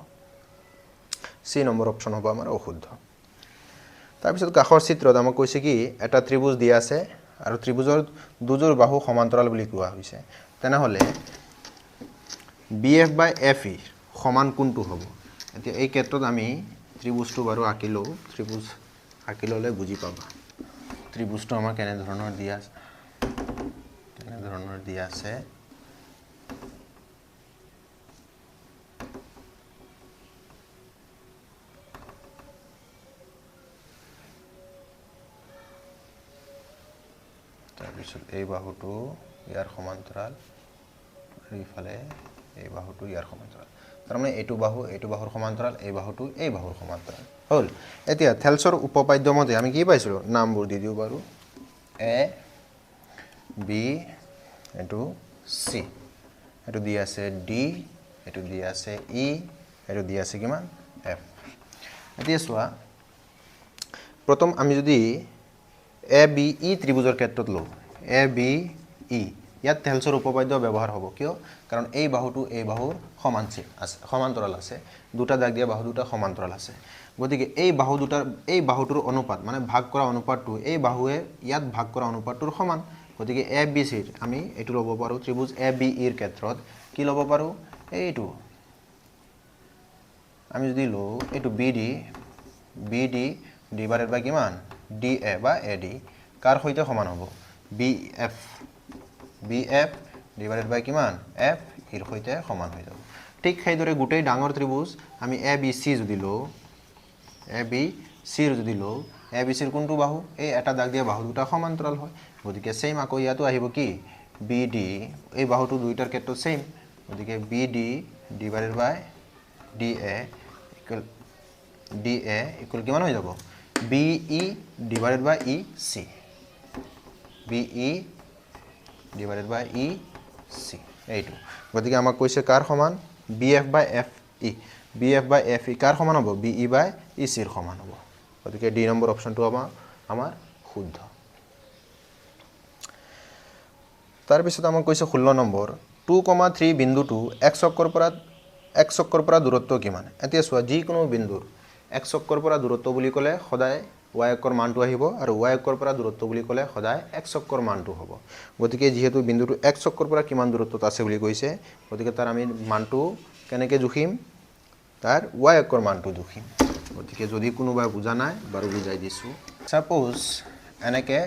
সি নম্বৰ অপচন হ'ব আমাৰ অশুদ্ধ তাৰ পিছত কাখৰ চিত্ৰত আমাক কৈছে কি এটা ত্ৰিভুজ দিয়া আছে আৰু ত্ৰিভুজৰ দুজোৰ বাহু সমান্তৰাল বুলি কোৱা হৈছে তেনেহলে BF by FE সমান কোনটো হ'ব এতিয়া এই ক্ষেত্ৰত আমি ত্ৰিভুজটো বাৰু আঁকিলো ত্ৰিভুজ আঁকিললে বুজি পাবা ত্ৰিভুজটো আমাৰ কেনে ধৰণৰ দিয়া আছে তাৰপিছত এই বাহুটো ইয়াৰ সমান্তৰাল আৰু ইফালে এই বাহুটো ইয়াৰ সমান্তৰাল তাৰমানে এইটো বাহুৰ সমান্তৰাল এই বাহুটো এই বাহুৰ সমান্তৰাল হল এতিয়া থেলছৰ উপপাদ্য মতে আমি কি পাইছিলো নামবোৰ দি দিও বাৰু A B এটো C এটো দি আছে D এটো দি আছে E এটো দি আছে কিমান F এতিয়া চোৱা প্ৰথম আমি যদি ABE ত্ৰিভুজৰ ক্ষেত্ৰত লও ABE ইয়াত থেলছৰ উপপাদ্য ব্যৱহাৰ হ'ব কিয় কাৰণ এই বাহুটো এই বাহুৰ সমান্তৰাল আছে দুটা দাগ দিয়া বাহু দুটা সমান্তৰাল আছে গতিকে এই বাহুটোৰ অনুপাত মানে ভাগ কৰা অনুপাতটো এই বাহুৱে ইয়াত ভাগ কৰা অনুপাতটোৰ সমান গতিকে ABC ৰ আমি এটো লব পাৰো ত্ৰিভুজ ABE ৰ ক্ষেত্ৰত কি লব পাৰো এইটো আমি যদি লও এইটো BD ডিভাইডেড বাই কিমান DA বা AD কাৰ সৈতে সমান হ'ব BF ডিভাইডেড বাই কিমান F এৰ সৈতে সমান হৈ যাব ঠিক সেইদৰে গুটেই ডাঙৰ ত্ৰিভুজ আমি ABC যদি লও ABC ৰ যদি লও ABC ৰ কোনটো বাহু এই এটা দাগ দিয়া বাহু দুটা সমান্তৰাল হয় গতিকে সেম আকৌ ইয়াতো আহিব কি BD এই বাহুটো দুইটাৰ ক্ষেত্ৰত সেম গতিকে BD divided by DA equal কিমান হৈ যাব BE divided by EC BE divided by E C এইটো গতিকে আমাক কৈছে কাৰ সমান B F by F E B F by F E কাৰ সমান হ'ব বি ই বাই ই চিৰ সমান হ'ব গতিকে ডি নম্বৰ অপশ্যনটো আমাৰ শুদ্ধ তাৰপিছত আমাক কৈছে 16 নম্বৰ 2,3 বিন্দুটো x অক্ষৰ পৰা দূৰত্ব কিমান এতিয়া চোৱা যিকোনো বিন্দুৰ x অক্ষৰ পৰা দূৰত্ব বুলি ক'লে সদায় y অক্ষৰ মানটো আহিব আৰু y অক্ষৰ পৰা দূৰত্ব বুলি ক'লে সদায় x অক্ষৰ মানটো হ'ব গতিকে যেহেতু বিন্দুটো x অক্ষৰ পৰা কিমান দূৰত্বত আছে বুলি কৈছে গতিকে তাৰ আমি মানটো কেনেকৈ জুখিম তাৰ y অক্ষৰ মানটো জুখিম গতিকে যদি কোনোবাই বুজা নাই বাৰু বুজাই দিছোঁ সাপোজ এনেকৈ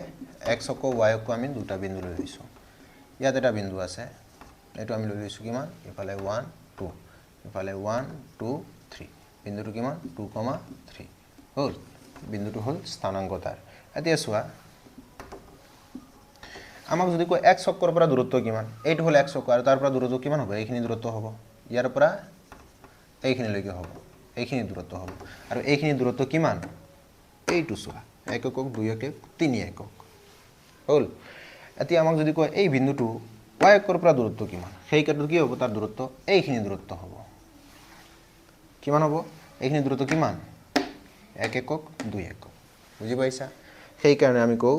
x অক্ষ y অক্ষ আমি দুটা বিন্দু লৈ লৈছোঁ ইয়াত এটা বিন্দু আছে এইটো আমি লৈ লৈছোঁ কিমান ইফালে 1 2 ইফালে 1 2 3 বিন্দুটো কিমান 2,3 হ'ল বিন্দুটো হ'ল স্থানাংক তাৰ এতিয়া চোৱা আমাক যদি কয় x অক্ষৰ পৰা দূৰত্ব কিমান এইটো হ'ল x অক্ষ আৰু তাৰ পৰা দূৰত্ব কিমান হ'ব এইখিনি দূৰত্ব হ'ব ইয়াৰ পৰা এইখিনিলৈকে হ'ব এইখিনি দূৰত্ব হ'ব আৰু এইখিনি দূৰত্ব কিমান এইটো চোৱা 1 একক 2 একক 3 একক হ'ল এতিয়া আমাক যদি কয় এই বিন্দুটো y অক্ষৰ পৰা দূৰত্ব কিমান সেই ক্ষেত্ৰত কি হ'ব তাৰ দূৰত্ব এইখিনি দূৰত্ব হ'ব কিমান হ'ব এইখিনি দূৰত্ব কিমান 1 একক 2 একক বুজি পাইছা সেই কাৰণে আমি কওঁ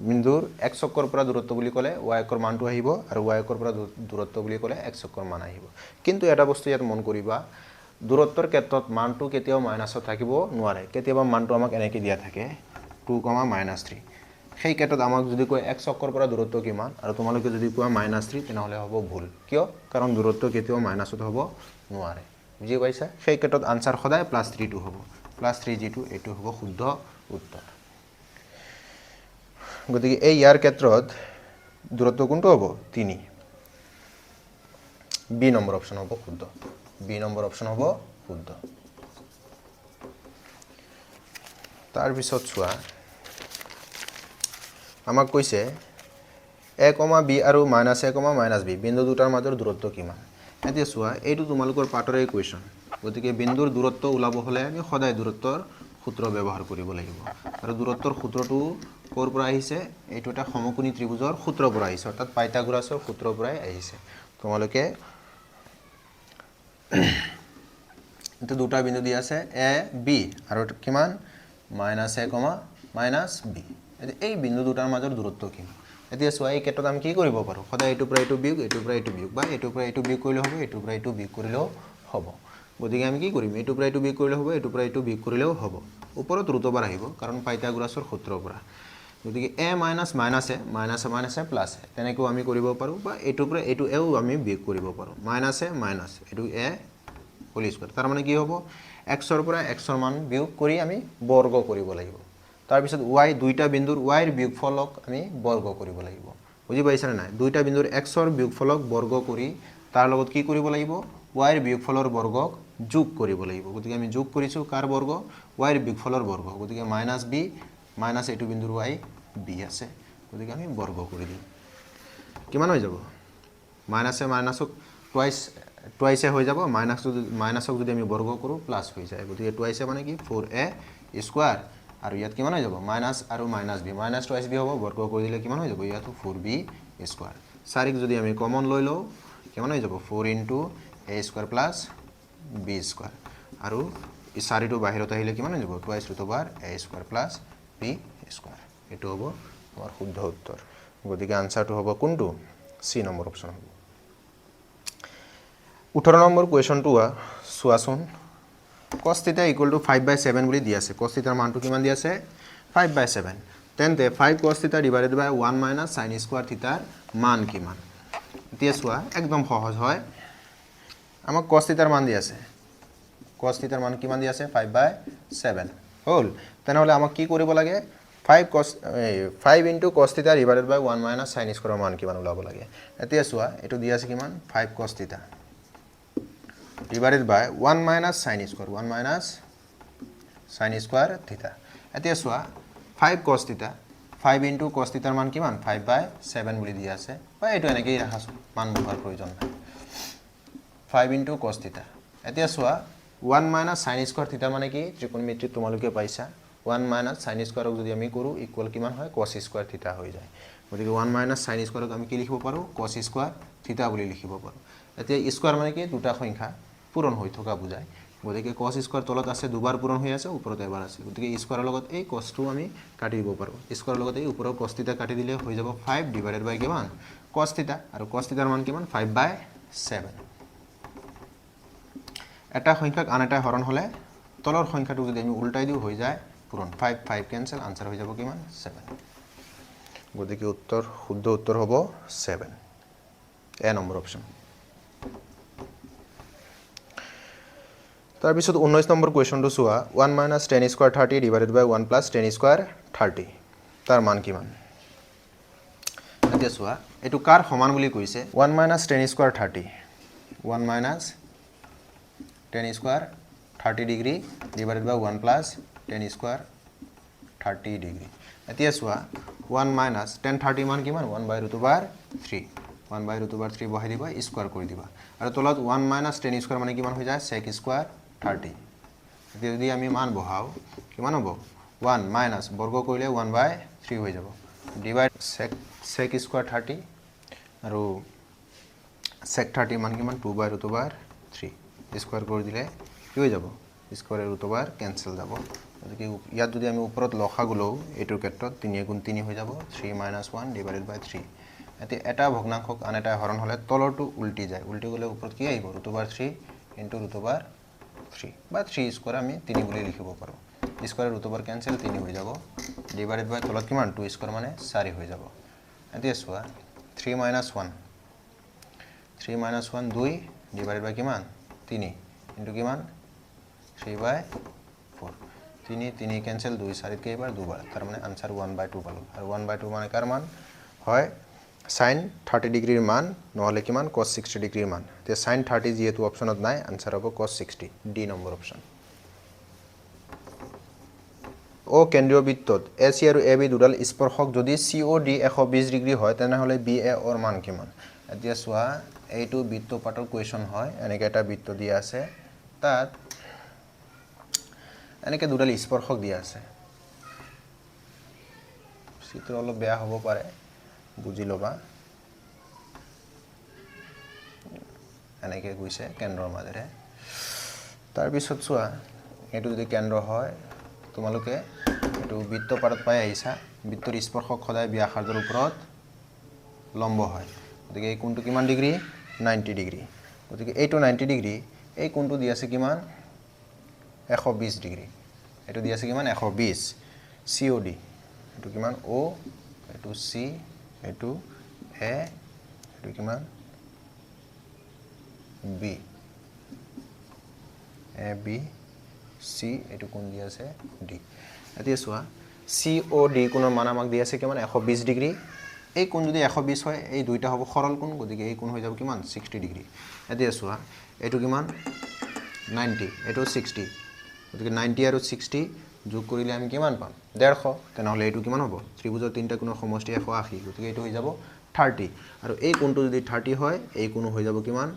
বিন্দুৰ x অক্ষৰ পৰা দূৰত্ব বুলি ক'লে y অক্ষৰ মানটো আহিব আৰু y অক্ষৰ পৰা দূৰত্ব বুলি ক'লে x অক্ষৰ মান আহিব কিন্তু এটা বস্তু ইয়াত মন কৰিবা দূৰত্বৰ ক্ষেত্ৰত মানটো কেতিয়াও মাইনাছত থাকিব নোৱাৰে কেতিয়াবা মানটো আমাক এনেকৈ দিয়া থাকে 2,-3 সেই ক্ষেত্ৰত আমাক যদি কয় x অক্ষৰ পৰা দূৰত্ব কিমান আৰু তোমালোকে যদি কোৱা -3 তেনেহ'লে হ'ব ভুল কিয় কাৰণ দূৰত্ব কেতিয়াও মাইনাছত হ'ব নোৱাৰে বুজি পাইছা সেই ক্ষেত্ৰত আনসাৰ সদায় +3 টো হ'ব +3 যিটো এইটো হ'ব শুদ্ধ উত্তৰ গতিকে এই ইয়াৰ ক্ষেত্ৰত দূৰত্ব কোনটো হ'ব 3 বি নম্বৰ অপশ্যন হ'ব শুদ্ধ বি নম্বৰ অপশ্যন হ'ব শুদ্ধ তাৰ পিছত চোৱা আমাক কৈছে a, b আৰু -a, -b বিন্দু দুটাৰ মাজৰ দূৰত্ব কিমান এতিয়া চোৱা এইটো তোমালোকৰ পাঠৰে কোৱেশ্চন গতিকে বিন্দুৰ দূৰত্ব ওলাব হ'লে আমি সদায় দূৰত্বৰ সূত্ৰ ব্যৱহাৰ কৰিব লাগিব আৰু দূৰত্বৰ সূত্ৰটো ক'ৰ পৰা আহিছে এইটো এটা সমকোণী ত্ৰিভুজৰ সূত্ৰৰ পৰা আহিছে অৰ্থাৎ পাইথাগোৰাছৰ সূত্ৰৰ পৰাই আহিছে তোমালোকে এটা দুটা বিন্দু দি আছে a b আৰু কিমান -a, -b এই বিন্দু দুটাৰ মাজৰ দূৰত্ব কিমান এতিয়া চোৱা এই ক্ষেত্ৰত আমি কি কৰিব পাৰোঁ সদায় এইটোৰ পৰা এইটো বিয়োগ এইটোৰ পৰা এইটো বিয়োগ বা এইটোৰ পৰা এইটো বিয়োগ কৰিলেও হ'ব এইটোৰ পৰা এইটো বিয়োগ কৰিলেও হ'ব গতিকে আমি কি কৰিম এইটোৰ পৰা এইটো বিয়োগ কৰিলেও হ'ব এইটোৰ পৰা এইটো বিয়োগ কৰিলেও হ'ব ওপৰত ৰুটবাৰ আহিব কাৰণ পাইথাগোৰাছৰ সূত্ৰৰ পৰা গতিকে a -a প্লাছ a তেনেকৈও আমি কৰিব পাৰোঁ বা এইটোৰ পৰা এইটো এও আমি বিয়োগ কৰিব পাৰোঁ - এইটো a হোল স্কোৱাৰ তাৰ মানে কি হ'ব xৰ পৰা xৰ মান বিয়োগ কৰি আমি বৰ্গ কৰিব লাগিব তাৰপিছত y দুইটা বিন্দুৰ y ৰ বিয়োগফলক আমি বৰ্গ কৰিব লাগিব বুজি পাইছানে নাই দুইটা বিন্দুৰ xৰ বিয়োগফলক বৰ্গ কৰি তাৰ লগত কি কৰিব লাগিব y ৰ বিয়োগফলৰ বৰ্গক যোগ কৰিব লাগিব গতিকে আমি যোগ কৰিছোঁ কাৰ বৰ্গ y ৰ বিয়োগফলৰ বৰ্গ গতিকে -b এইটো বিন্দুৰ y b আছে গতিকে আমি বৰ্গ কৰি দিম কিমান হৈ যাব মাইনাছক টুৱাইছে হৈ যাব মাইনাছক যদি আমি বৰ্গ কৰোঁ প্লাছ হৈ যায় গতিকে টুৱাইছে মানে কি 4a স্কোৱাৰ আৰু ইয়াত কিমান হৈ যাব মাইনাছ আৰু -b -2b হ'ব বৰ্গ কৰি দিলে কিমান হৈ যাব ইয়াতো 4b স্কোৱাৰ 4ক যদি আমি কমন লৈ লওঁ কিমান হৈ যাব 4 × a square plus b square আৰু 4টো বাহিৰত আহিলে কিমান হৈ যাব twice √a square plus b square এইটো হ'ব আমাৰ শুদ্ধ উত্তৰ গতিকে আনসাৰটো হ'ব কোনটো চি নম্বৰ অপশ্যন হ'ব 18 নম্বৰ কুৱেশ্যনটো চোৱাচোন cos θ = 5/7 বুলি দি আছে cos θ ৰ মানটো কিমান দি আছে 5/7 তেন্তে 5 cos θ / 1 - sin স্কোৱাৰ θ ৰ মান কিমান এতিয়া চোৱা একদম সহজ হয় আমাক cos θ ৰ মান দি আছে cos θ ৰ মান কিমান দি আছে 5/7 হ'ল তেনেহ'লে আমাক কি কৰিব লাগে 5 cos θ / 1 - sin স্কোৱাৰৰ মান কিমান ওলাব লাগে এতিয়া চোৱা এইটো দি আছে কিমান 5 cos θ divided by 1 - sin square 1 - sin square θ এতিয়া চোৱা 5 cos θ 5 × cos θ ৰ মান কিমান 5/7 বুলি দিয়া আছে বা এইটো এনেকেই ৰাখাছোঁ মান বঢ়োৱাৰ প্ৰয়োজন নাই 5 × cos θ এতিয়া চোৱা 1 - sin স্কোৱাৰ θ মানে কি ত্ৰিকোণমিতিত তোমালোকে পাইছা 1 - sin স্কোৱাৰক যদি আমি কৰোঁ ইকুৱেল কিমান হয় cos স্কোৱাৰ θ হৈ যায় গতিকে 1 মাইনাছ সাইন স্কোৱাৰক আমি কি লিখিব পাৰোঁ কছ স্কোৱাৰ থিটা বুলি লিখিব পাৰোঁ এতিয়া স্কোৱাৰ মানে কি দুটা সংখ্যা পূৰণ হৈ থকা বুজায় গতিকে কছ স্কোৱাৰ তলত আছে দুবাৰ পূৰণ হৈ আছে ওপৰত এবাৰ আছে গতিকে স্কোৱাৰৰ লগত এই কছটো আমি কাটি দিব পাৰোঁ স্কোৱাৰৰ লগত এই ওপৰৰ কছ থিটা কাটি দিলে হৈ যাব 5 ডিভাইডেড বাই কিমান কছ থিটা আৰু কছ থিটাৰ মান কিমান 5/7 এটা সংখ্যাক আন এটা হৰণ হ'লে তলৰ সংখ্যাটো যদি আমি উল্টাই দিও হৈ যায় পূৰণ 5 5 কেনসেল আনসাৰ হৈ যাব কিমান 7 গতিকে উত্তৰ শুদ্ধ উত্তৰ হ'ব 7 এ নম্বৰ অপচন তাৰ পিছত 19 নম্বৰ কোৱেশ্চনটো চোৱা 1 minus 10 square 30 divided by 1 plus 10 square 30 তাৰ মান কিমান এতিয়া চোৱা এটো কাৰ সমান বুলি কৈছে 1 minus 10 square 30 1 minus 10 square 30 degree divided by 1 plus 10 square 30 degree এতিয়া চোৱা 1 মাইনাছ 10 30 মান কিমান 1/√3 1/√3 বহাই দিবা স্কয়াৰ কৰি দিবা আৰু তলত 1 মাইনাছ 10 স্কয়াৰ মানে কিমান হৈ যায় sec স্কয়াৰ 30 এতিয়া যদি আমি মান বহাও কিমান হ'ব 1 মাইনাছ বৰ্গ কৰিলে 1/3 হৈ যাব ডিভাইড sec স্কয়াৰ 30 আৰু sec 30 মান কিমান 2/√3 স্কয়াৰ কৰি দিলে কি হৈ যাব স্কয়াৰ √3 কেনসেল যাব গতিকে ইয়াত যদি আমি ওপৰত লসাগু লও এটোৰ ক্ষেত্ৰত 3 গুণ 3 হৈ যাব 3 - 1 ডিভাইডেড বাই 3 এতিয়া এটা ভগ্নাংশক আন এটা হৰণ হলে তলৰটো উল্টি যায় উল্টি গলে ওপৰত কি আহিব √3 * √3 বা 3 স্কয়াৰ আমি 3 বুলি লিখিব পাৰো স্কয়াৰ √3 কেনসেল 3 হৈ যাব ডিভাইডেড বাই তলত কিমান 2 স্কয়াৰ মানে 4 হৈ যাব এতিয়া চোৱা 3 - 1 3 - 1 2 ডিভাইডেড বাই কিমান 3 ইনটু কিমান 3/4 3 3 কেনসেল 2 4 কেইবাৰ দুবাৰ তাৰ মানে आंसर 1/2 পালো আৰু 1/2 মানে কাৰ মান হয় sin 30 ডিগ্ৰীৰ মান নহলে কিমান cos 60 ডিগ্ৰীৰ মান তে sin 30 যেহেতু অপচনত নাই आंसर হ'ব cos 60 ডি নম্বৰ অপচন ও কেন্দ্ৰীয় বৃত্তত AC আৰু AB দুডাল স্পৰ্শক যদি COD 120 ডিগ্ৰী হয় তেনেহলে BA ওৰ মান কিমান এতিয়া চোৱা এইটো বৃত্তপাতৰ কোৱেশ্চন হয় এনেকে এটা বৃত্ত দিয়া আছে তাত এনেকে দুডাল স্পৰ্শক দিয়া আছে চিত্ৰ অলপ বেয়া হ'ব পাৰে বুজি লবা এনেকে গৈছে কেন্দ্ৰৰ মাজেৰে তাৰ পিছত চোৱা এটো যদি কেন্দ্ৰ হয় তোমালোকে এটো বৃত্তপাতত পাই আহিছা বৃত্তৰ স্পৰ্শক সদায় ব্যাসাৰ্ধৰ ওপৰত লম্ব হয় গতিকে এই কোণটো কিমান ডিগ্ৰী 90 ডিগ্ৰী গতিকে এইটো 90 ডিগ্ৰী এই কোণটো দি আছে কিমান 120 ডিগ্ৰী এটো দি আছে কিমান 120 COD এটো কিমান O এটো C এটো A এটো কিমান B A B C এটো কোণ দি আছে D এতিয়া চোৱা COD কোণৰ মান আমাক দি আছে কিমান 120 ডিগ্ৰী এই কোণ যদি 120 হয় এই দুইটা হ'ব সৰল কোণ গতিকে এই কোণ হৈ যাব কিমান 60 ডিগ্ৰী এতিয়া চোৱা এটো কিমান 90 এটো 60 গতিকে 90 আৰু 60 যোগ কৰিলে আমি কিমান পাম 150 তেনহলে এটো কিমান হ'ব ত্ৰিভুজৰ তিনটা কোণৰ সমষ্টি 180 গতিকে এটো হৈ যাব 30 আৰু এই কোণটো যদি 30 হয় এই কোণ হৈ যাব কিমান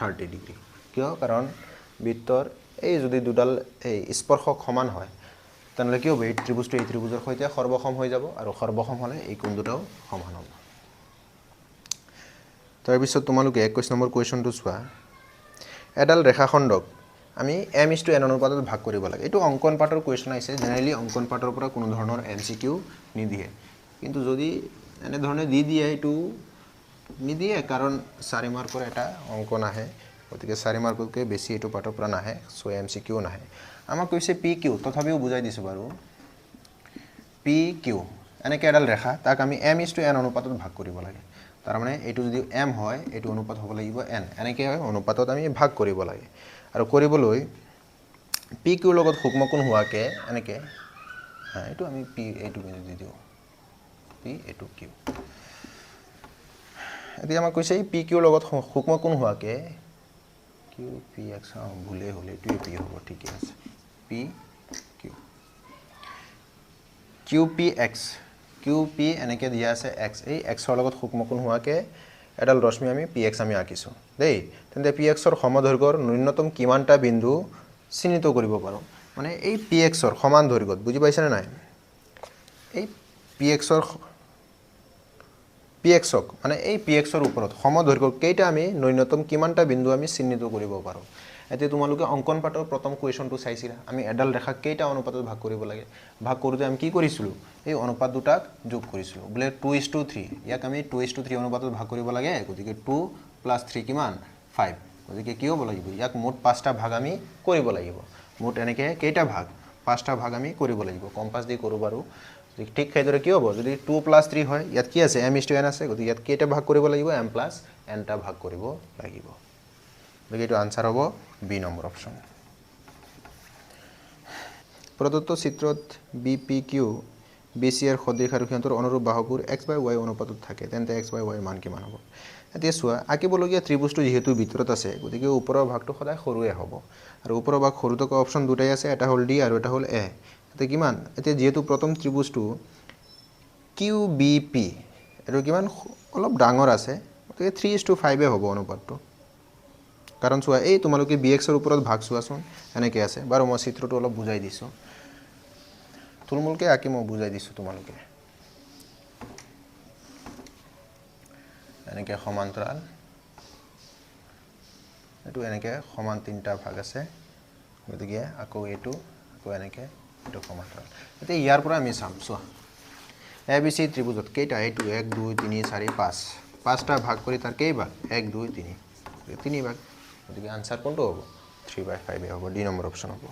30 ডিগ্ৰী কিয় কাৰণ বৃত্তৰ এই যদি দুডাল এই স্পৰ্শক সমান হয় তেনহলে কি হ'ব এই ত্ৰিভুজৰ সৈতে সৰ্বসম হৈ যাব আৰু সৰ্বসম হলে এই কোণ দুটাও সমান হ'ব তাৰ পিছত তোমালোকে 21 নম্বৰ কোৱেশ্চনটো চোৱা এডাল ৰেখাখণ্ডক আমি m/n অনুপাতত ভাগ কৰিব লাগে এটো অঙ্কন পাঠৰ কোৱেশ্চন আছে জেনাৰেলি অঙ্কন পাঠৰ পৰা কোনো ধৰণৰ MCQ নিদিয়ে কিন্তু যদি এনে ধৰণে দি দিয়ে এটো নিদিয়ে কাৰণ 4 মাৰ্কৰ এটা অঙ্কন আহে গতিকে 4 মাৰ্কতকৈ বেছি এটো পাঠৰ পৰা নাহে সো MCQ নাহে আমাক কৈছে PQ তথাপিও বুজাই দিছো বাৰু PQ এনেকে এডাল ৰেখা তাক আমি m/n অনুপাতত ভাগ কৰিব লাগে তাৰ মানে এটো যদি m হয় এটো অনুপাত হ'ব লাগিব n এনেকে অনুপাতত আমি ভাগ কৰিব লাগে আৰু কৰিবলৈ PQ লগত সূক্ষ্মকোণ হোৱাকে এনেকে এটো আমি P এটো দি দিও P এটো Q এতিয়া আমাক কৈছে PQ লগত সূক্ষ্মকোণ হোৱাকে QPX ভুলে হলে এটো P হ'ব ঠিক আছে PQ QP এনেকে দিয়া আছে x এই x ৰ লগত সূক্ষ্মকোণ হোৱাকে এডাল ৰশ্মি আমি PX আমি আঁকিছো দেই তেন্তে PX ৰ সমদৈৰ্ঘ্যৰ ন্যূনতম কিমানটা বিন্দু চিহ্নিত কৰিব পাৰো মানে এই PX ৰ সমান দৈৰ্ঘ্যত বুজি পাইছানে নাই এই PX ৰ pxক মানে এই pxৰ ওপৰত সমদৈৰ্ঘ্য কেইটা আমি ন্যূনতম কিমানটা বিন্দু আমি চিহ্নিত কৰিব পাৰোঁ এতিয়া তোমালোকে অঙ্কন পাঠৰ প্ৰথম কোৱেশ্যনটো চাইছিলা আমি এডাল ৰেখা কেইটা অনুপাতত ভাগ কৰিব লাগে ভাগ কৰোঁতে আমি কি কৰিছিলোঁ এই অনুপাত দুটাক যোগ কৰিছিলোঁ বোলে 2:3 ইয়াক আমি 2:3 অনুপাতত ভাগ কৰিব লাগে গতিকে 2 + 3 কিমান 5 গতিকে কি হ'ব লাগিব ইয়াক মুঠ 5টা ভাগ আমি কৰিব লাগিব মুঠ এনেকে কেইটা ভাগ 5টা ভাগ আমি কৰিব লাগিব কম্পাস দি কৰো বাৰু ঠিক সেইদৰে কি হ'ব যদি 2 + 3 হয় ইয়াত কি আছে m/n আছে গতিকে ইয়াত কেইটা ভাগ কৰিব লাগিব m + n টা ভাগ কৰিব লাগিব গতিকে এইটো আনসাৰ হ'ব বি নম্বৰ অপচন প্ৰদত্ত চিত্ৰত BPQ BC এৰ সদৃশ আৰু সিহঁতৰ অনুৰূপ বাহুবোৰ x/y অনুপাতত থাকে তেন্তে x/y মান কিমান হ'ব এতিয়া চোৱা আঁকিবলগীয়া ত্ৰিভুজটো যেহেতু ভিতৰত আছে গতিকে ওপৰৰ ভাগটো সদায় সৰুৱে হ'ব আৰু ওপৰৰ ভাগ সৰু থকা অপচন দুটাই আছে এটা হ'ল ডি আৰু এটা হ'ল এ এতিয়া কিমান এতিয়া যেহেতু প্ৰথম ত্ৰিভুজটো QBP এটো কিমান অলপ ডাঙৰ আছে গতিকে 3:5 এ হ'ব অনুপাতটো কাৰণ চোৱা এই তোমালোকে bx এৰ ওপৰত ভাগ চোৱাচোন এনেকৈ আছে বাৰু মই চিত্ৰটো অলপ বুজাই দিছোঁ থুলমূলকে আঁকি মই বুজাই দিছোঁ তোমালোকে এনেকৈ সমান্তৰাল এটো এনেকৈ সমান তিনটা ভাগ আছে গতিকে আকৌ এটো আকৌ এনেকৈ এটো সমান্তৰাল এতিয়া ইয়াৰ পৰা আমি চাম চোৱা ABC ত্ৰিভুজত কেইটা এটো 1 2 3 4 5 পাঁচটা ভাগ কৰি তাৰ কেই ভাগ 1 2 3 তিনি ভাগ গতিকে আনসাৰ কোনটো হ'ব 3/5 এ হ'ব ডি নম্বৰ অপচন হ'ব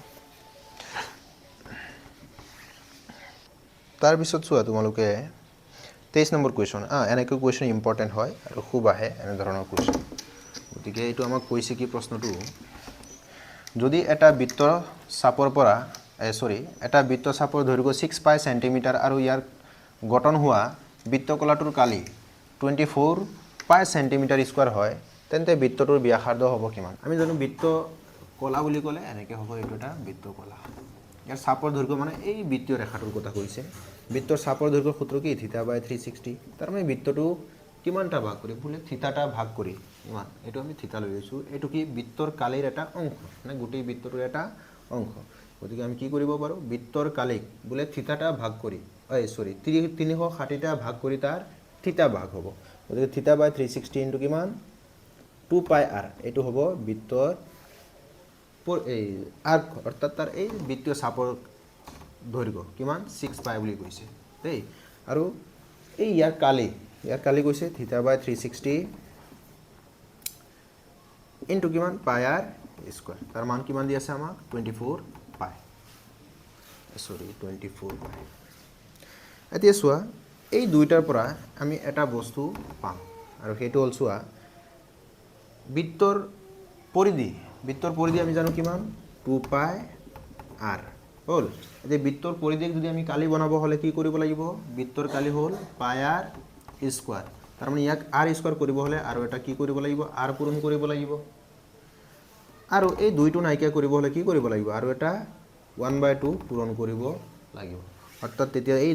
তাৰ পিছত চোৱা তোমালোকে 23 নম্বৰ কোৱেশ্চন এনেকৈ কোৱেশ্চন ইম্পৰ্টেন্ট হয় আৰু খুব আহে এনে ধৰণৰ কোৱেশ্চন গতিকে এইটো আমাক কৈছে কি প্ৰশ্নটো যদি এটা বৃত্ত চাপৰ পৰা এটা বৃত্ত চাপৰ দৈৰ্ঘ্য 6 পাই সেন্টিমিটাৰ আৰু ইয়াৰ গঠন হোৱা বৃত্তকলাটোৰ কালি 24 পাই সেন্টিমিটাৰ স্কয়াৰ হয় তেন্তে বৃত্তটোৰ ব্যাসাৰ্ধ হ'ব কিমান আমি জানো বৃত্ত কলা বুলি ক'লে এনেকৈ হ'ব এইটো এটা বৃত্তকলা ইয়াৰ চাপৰ দৈৰ্ঘ্য মানে এই বৃত্তীয় ৰেখাটোৰ কথা কৈছে বৃত্তৰ চাপৰ দৈৰ্ঘ্যৰ সূত্ৰ কি θ/360 তাৰ মানে বৃত্তটো কিমানটা ভাগ কৰি বুলে থিতাটা ভাগ কৰি ইমান এটো আমি থিতা লৈ লৈছো এটো কি বৃত্তৰ কালিৰ এটা অংশ মানে গোটেই বৃত্তটোৰ এটা অংশ গতিকে আমি কি কৰিব পাৰো বৃত্তৰ কালিক বুলে থিতাটা ভাগ কৰি 360টা ভাগ কৰি তাৰ থিতা ভাগ হ'ব গতিকে θ/360 ইনটু কিমান 2πr এটো হ'ব বৃত্তৰ এই আৰ্ক অৰ্থাৎ তাৰ এই বৃত্তীয় চাপৰ দৈৰ্ঘ্য কিমান 6 পাই বুলি কৈছে দেই আৰু এই ইয়াৰ কালি কৈছে θ/360 ইনটু কিমান πr স্কয়াৰ তাৰ মান কিমান দি আছে আমাক 24 পাই 24 পাই এতিয়া চোৱা এই দুইটাৰ পৰা আমি এটা বস্তু পাম আৰু হেতু হ'ল চোৱা বৃত্তৰ পৰিধি আমি জানো কিমান 2πr হল এই বৃত্তৰ পৰিধিক যদি আমি কালি বনাব হলে কি কৰিব লাগিব বৃত্তৰ কালি হল πr স্কয়াৰ তাৰ মানে ইয়াক r স্কয়াৰ কৰিব হলে আৰু এটা কি কৰিব লাগিব r পূৰণ কৰিব লাগিব আৰু এই দুইটো নাইকিয়া কৰিব হলে কি কৰিব লাগিব আৰু এটা 1/2 পূৰণ কৰিব লাগিব অৰ্থাৎ তেতিয়া এই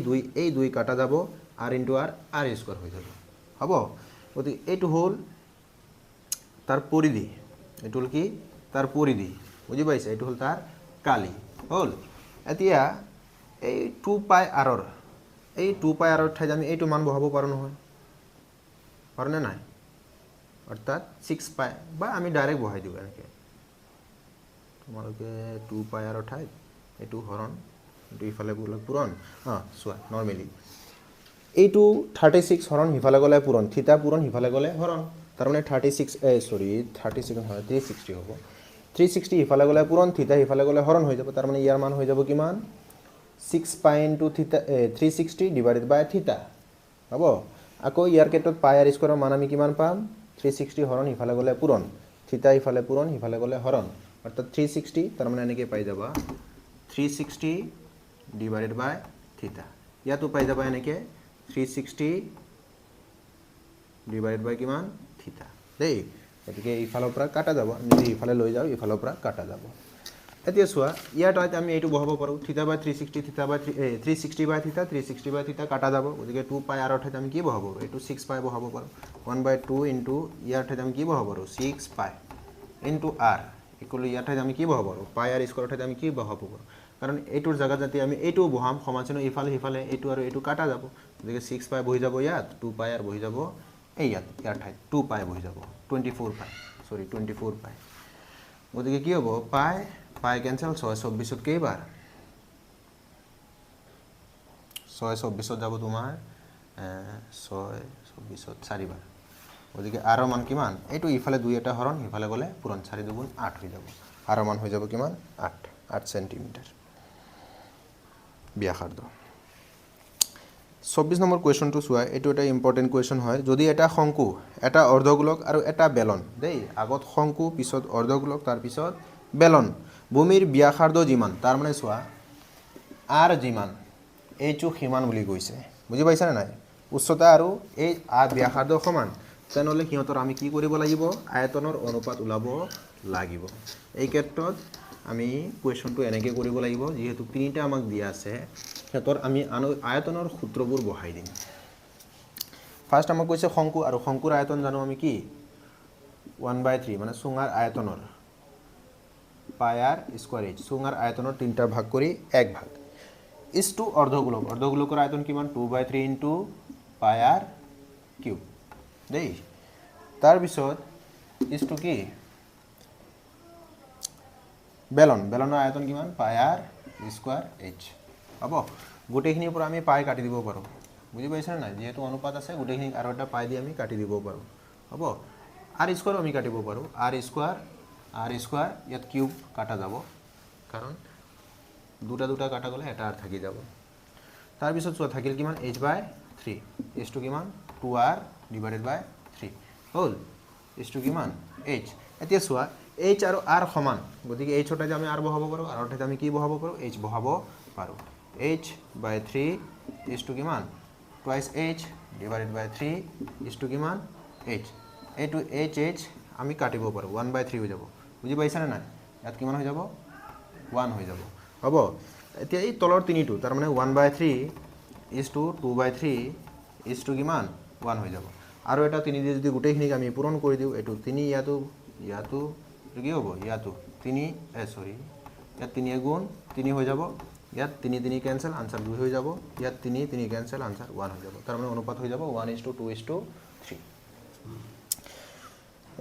দুই কাটা যাব r * r স্কয়াৰ হৈ যাব হ'ব গতি এইটো হল তাৰ পৰিধি এটো হল কি তাৰ পৰিধি বুজি পাইছে এটো হল তাৰ কালি হল এতিয়া এই 2πr ৰ ঠাইত আমি এইটো মান বহাব পাৰো নহয় পাৰনে নাই অৰ্থাৎ 6π বা আমি ডাইৰেক্ট বহাই দিও এনেকে তোমালোকে 2πr ৰ ঠাইত এইটো হৰণ দুইফালে পূৰণ চোৱা নৰমালি এইটো 36 হৰণ হিফালে গলে পূৰণ থিতা পূৰণ হিফালে গলে হৰণ তাৰ মানে 360 হ'ব 360 হিফালে গলে পূৰণ থিতা হিফালে গলে হৰণ হৈ যাব তাৰ মানে ইয়াৰ মান হৈ যাব কিমান 6π * থিতা 360 ডিভাইডেড বাই থিতা হ'ব আকৌ ইয়াৰ ক্ষেত্ৰত πr স্কয়াৰৰ মান আমি কিমান পাম 360 হৰণ হিফালে গলে পূৰণ থিতা হিফালে পূৰণ হিফালে গলে হৰণ অৰ্থাৎ 360 তাৰ মানে এনেকৈ পাই যাবা 360 ডিভাইডেড বাই থিতা ইয়াতো পাই যাবা এনেকৈ 360 ডিভাইডেড বাই কিমান থিতা দেই গতিকে ইফালৰ পৰা কাটা যাব আমি ইফালে লৈ যাও ইফালৰ পৰা কাটা যাব এতিয়া চোৱা ইয়াৰ ঠাইত আমি এইটো বহাব পাৰো θ/360 360 বাই থিতা কাটা যাব গতিকে 2πr ৰ ঠাইত আমি কি বহাব পাৰো এইটো 6π বহাব পাৰো 1/2 ইনটু ইয়াৰ ঠাইত আমি কি বহাব পাৰো 6π ইনটু r ইকুৱেল ইয়াৰ ঠাইত আমি কি বহাব পাৰো πr স্কয়াৰ ঠাইত আমি কি বহাব পাৰো কাৰণ এইটোৰ জায়গা যাতে আমি এইটো বহাম সমান চিহ্ন ইফালে সিফালে এইটো আৰু এইটো কাটা যাব গতিকে 6 পাই বহি যাব ইয়াত 2 পাই আৰু বহি যাব এই ইয়াৰ ঠাইত 2 পাই বহি যাব 24 পাই সৰি 24 পাই গতিকে কি হ'ব পাই পাই কেনসেল 6 24 ত কেইবাৰ 6 24 যাব তোমাৰ 6 24 4বাৰ গতিকে r মান কিমান এইটো ইফালে 2 এটা হৰণ ইফালে গলে পূৰণ 4 2 8 হৈ যাব r মান হৈ যাব কিমান 8 সেন্টিমিটাৰ ব্যাসাৰ্ধ 24 নম্বৰ কোৱেশ্চনটো চোৱা এইটো এটা ইম্পৰ্টেন্ট কোৱেশ্চন হয় যদি এটা শংকু এটা অৰ্ধগোলক আৰু এটা বেলন দেই আগত শংকু পিছত অৰ্ধগোলক তাৰ পিছত বেলন ভূমিৰ ব্যাসাৰ্ধ যিমান তাৰ মানে চোৱা r যিমান এইটো সমান বুলি কৈছে বুজি পাইছা নে নাই উচ্চতা আৰু এই ব্যাসাৰ্ধ সমান তেনেহলে কিহতৰ আমি কি কৰিব লাগিব আয়তনৰ অনুপাত ওলাব লাগিব এই ক্ষেত্ৰত আমি কোৱেশ্চনটো এনেকৈ কৰিব লাগিব যেহেতু তিনিটা আমাক দিয়া আছে হেতৰ আমি আয়তনৰ সূত্ৰবোৰ বহাই দিম ফাৰ্স্ট আমাক কৈছে শংকু আৰু শংকুৰ আয়তন জানো আমি কি 1/3 মানে চুঙাৰ আয়তনৰ পাই r স্কয়াৰ h চুঙাৰ আয়তনৰ তিনিটা ভাগ কৰি এক ভাগ is to অৰ্ধগোলক অৰ্ধগোলকৰ আয়তন কিমান 2/3 into পাই r কিউব দেই তাৰ পিছত is to কি বেলন বেলনৰ আয়তন কিমান পাই r স্কয়াৰ h হ'ব গোটেইখিনিৰ পৰা আমি পাই কাটি দিব পাৰো বুজি পাইছা না যেহেতু অনুপাত আছে গোটেইখিনি আৰু এটা পাই দি আমি কাটি দিব পাৰো হ'ব r স্কয়াৰ আমি কাটিব পাৰো r স্কয়াৰ ইয়াত কিউব কাটা যাব কাৰণ দুটা কাটা গলে এটা আৰ থাকি যাব তাৰ পিছত চোৱা থাকিল কিমান h/3 h টু কিমান 2r / 3 হল h টু কিমান h এতিয়া চোৱা h আৰু r সমান গতিকে h ঠাইত আমি r বহাব পাৰো r ঠাইত আমি কি বহাব পাৰো h বহাব পাৰো h/3 h টু কিমান twice h / 3 h টু কিমান h এইটো h আমি কাটিব পাৰো 1/3 হৈ যাব বুজি পাইছা না ইয়াত কিমান হৈ যাব 1 হৈ যাব হ'ব এতিয়া এই তলৰ তিনিটো তাৰ মানে 1/3 is to 2/3 is to কিমান 1 হৈ যাব আৰু এটা তিনি দি যদি গোটেইখিনিক আমি পূৰণ কৰি দিও এটো 3 ইয়াতো কি হ'ব ইয়াতো 3 সৰি ইয়াত 3 গুণ 3 হৈ যাব ইয়াত 3 3 কেনসেল आंसर 2 হৈ যাব ইয়াত 3 3 কেনসেল आंसर 1 হৈ যাব তাৰ মানে অনুপাত হৈ যাব 1:2:3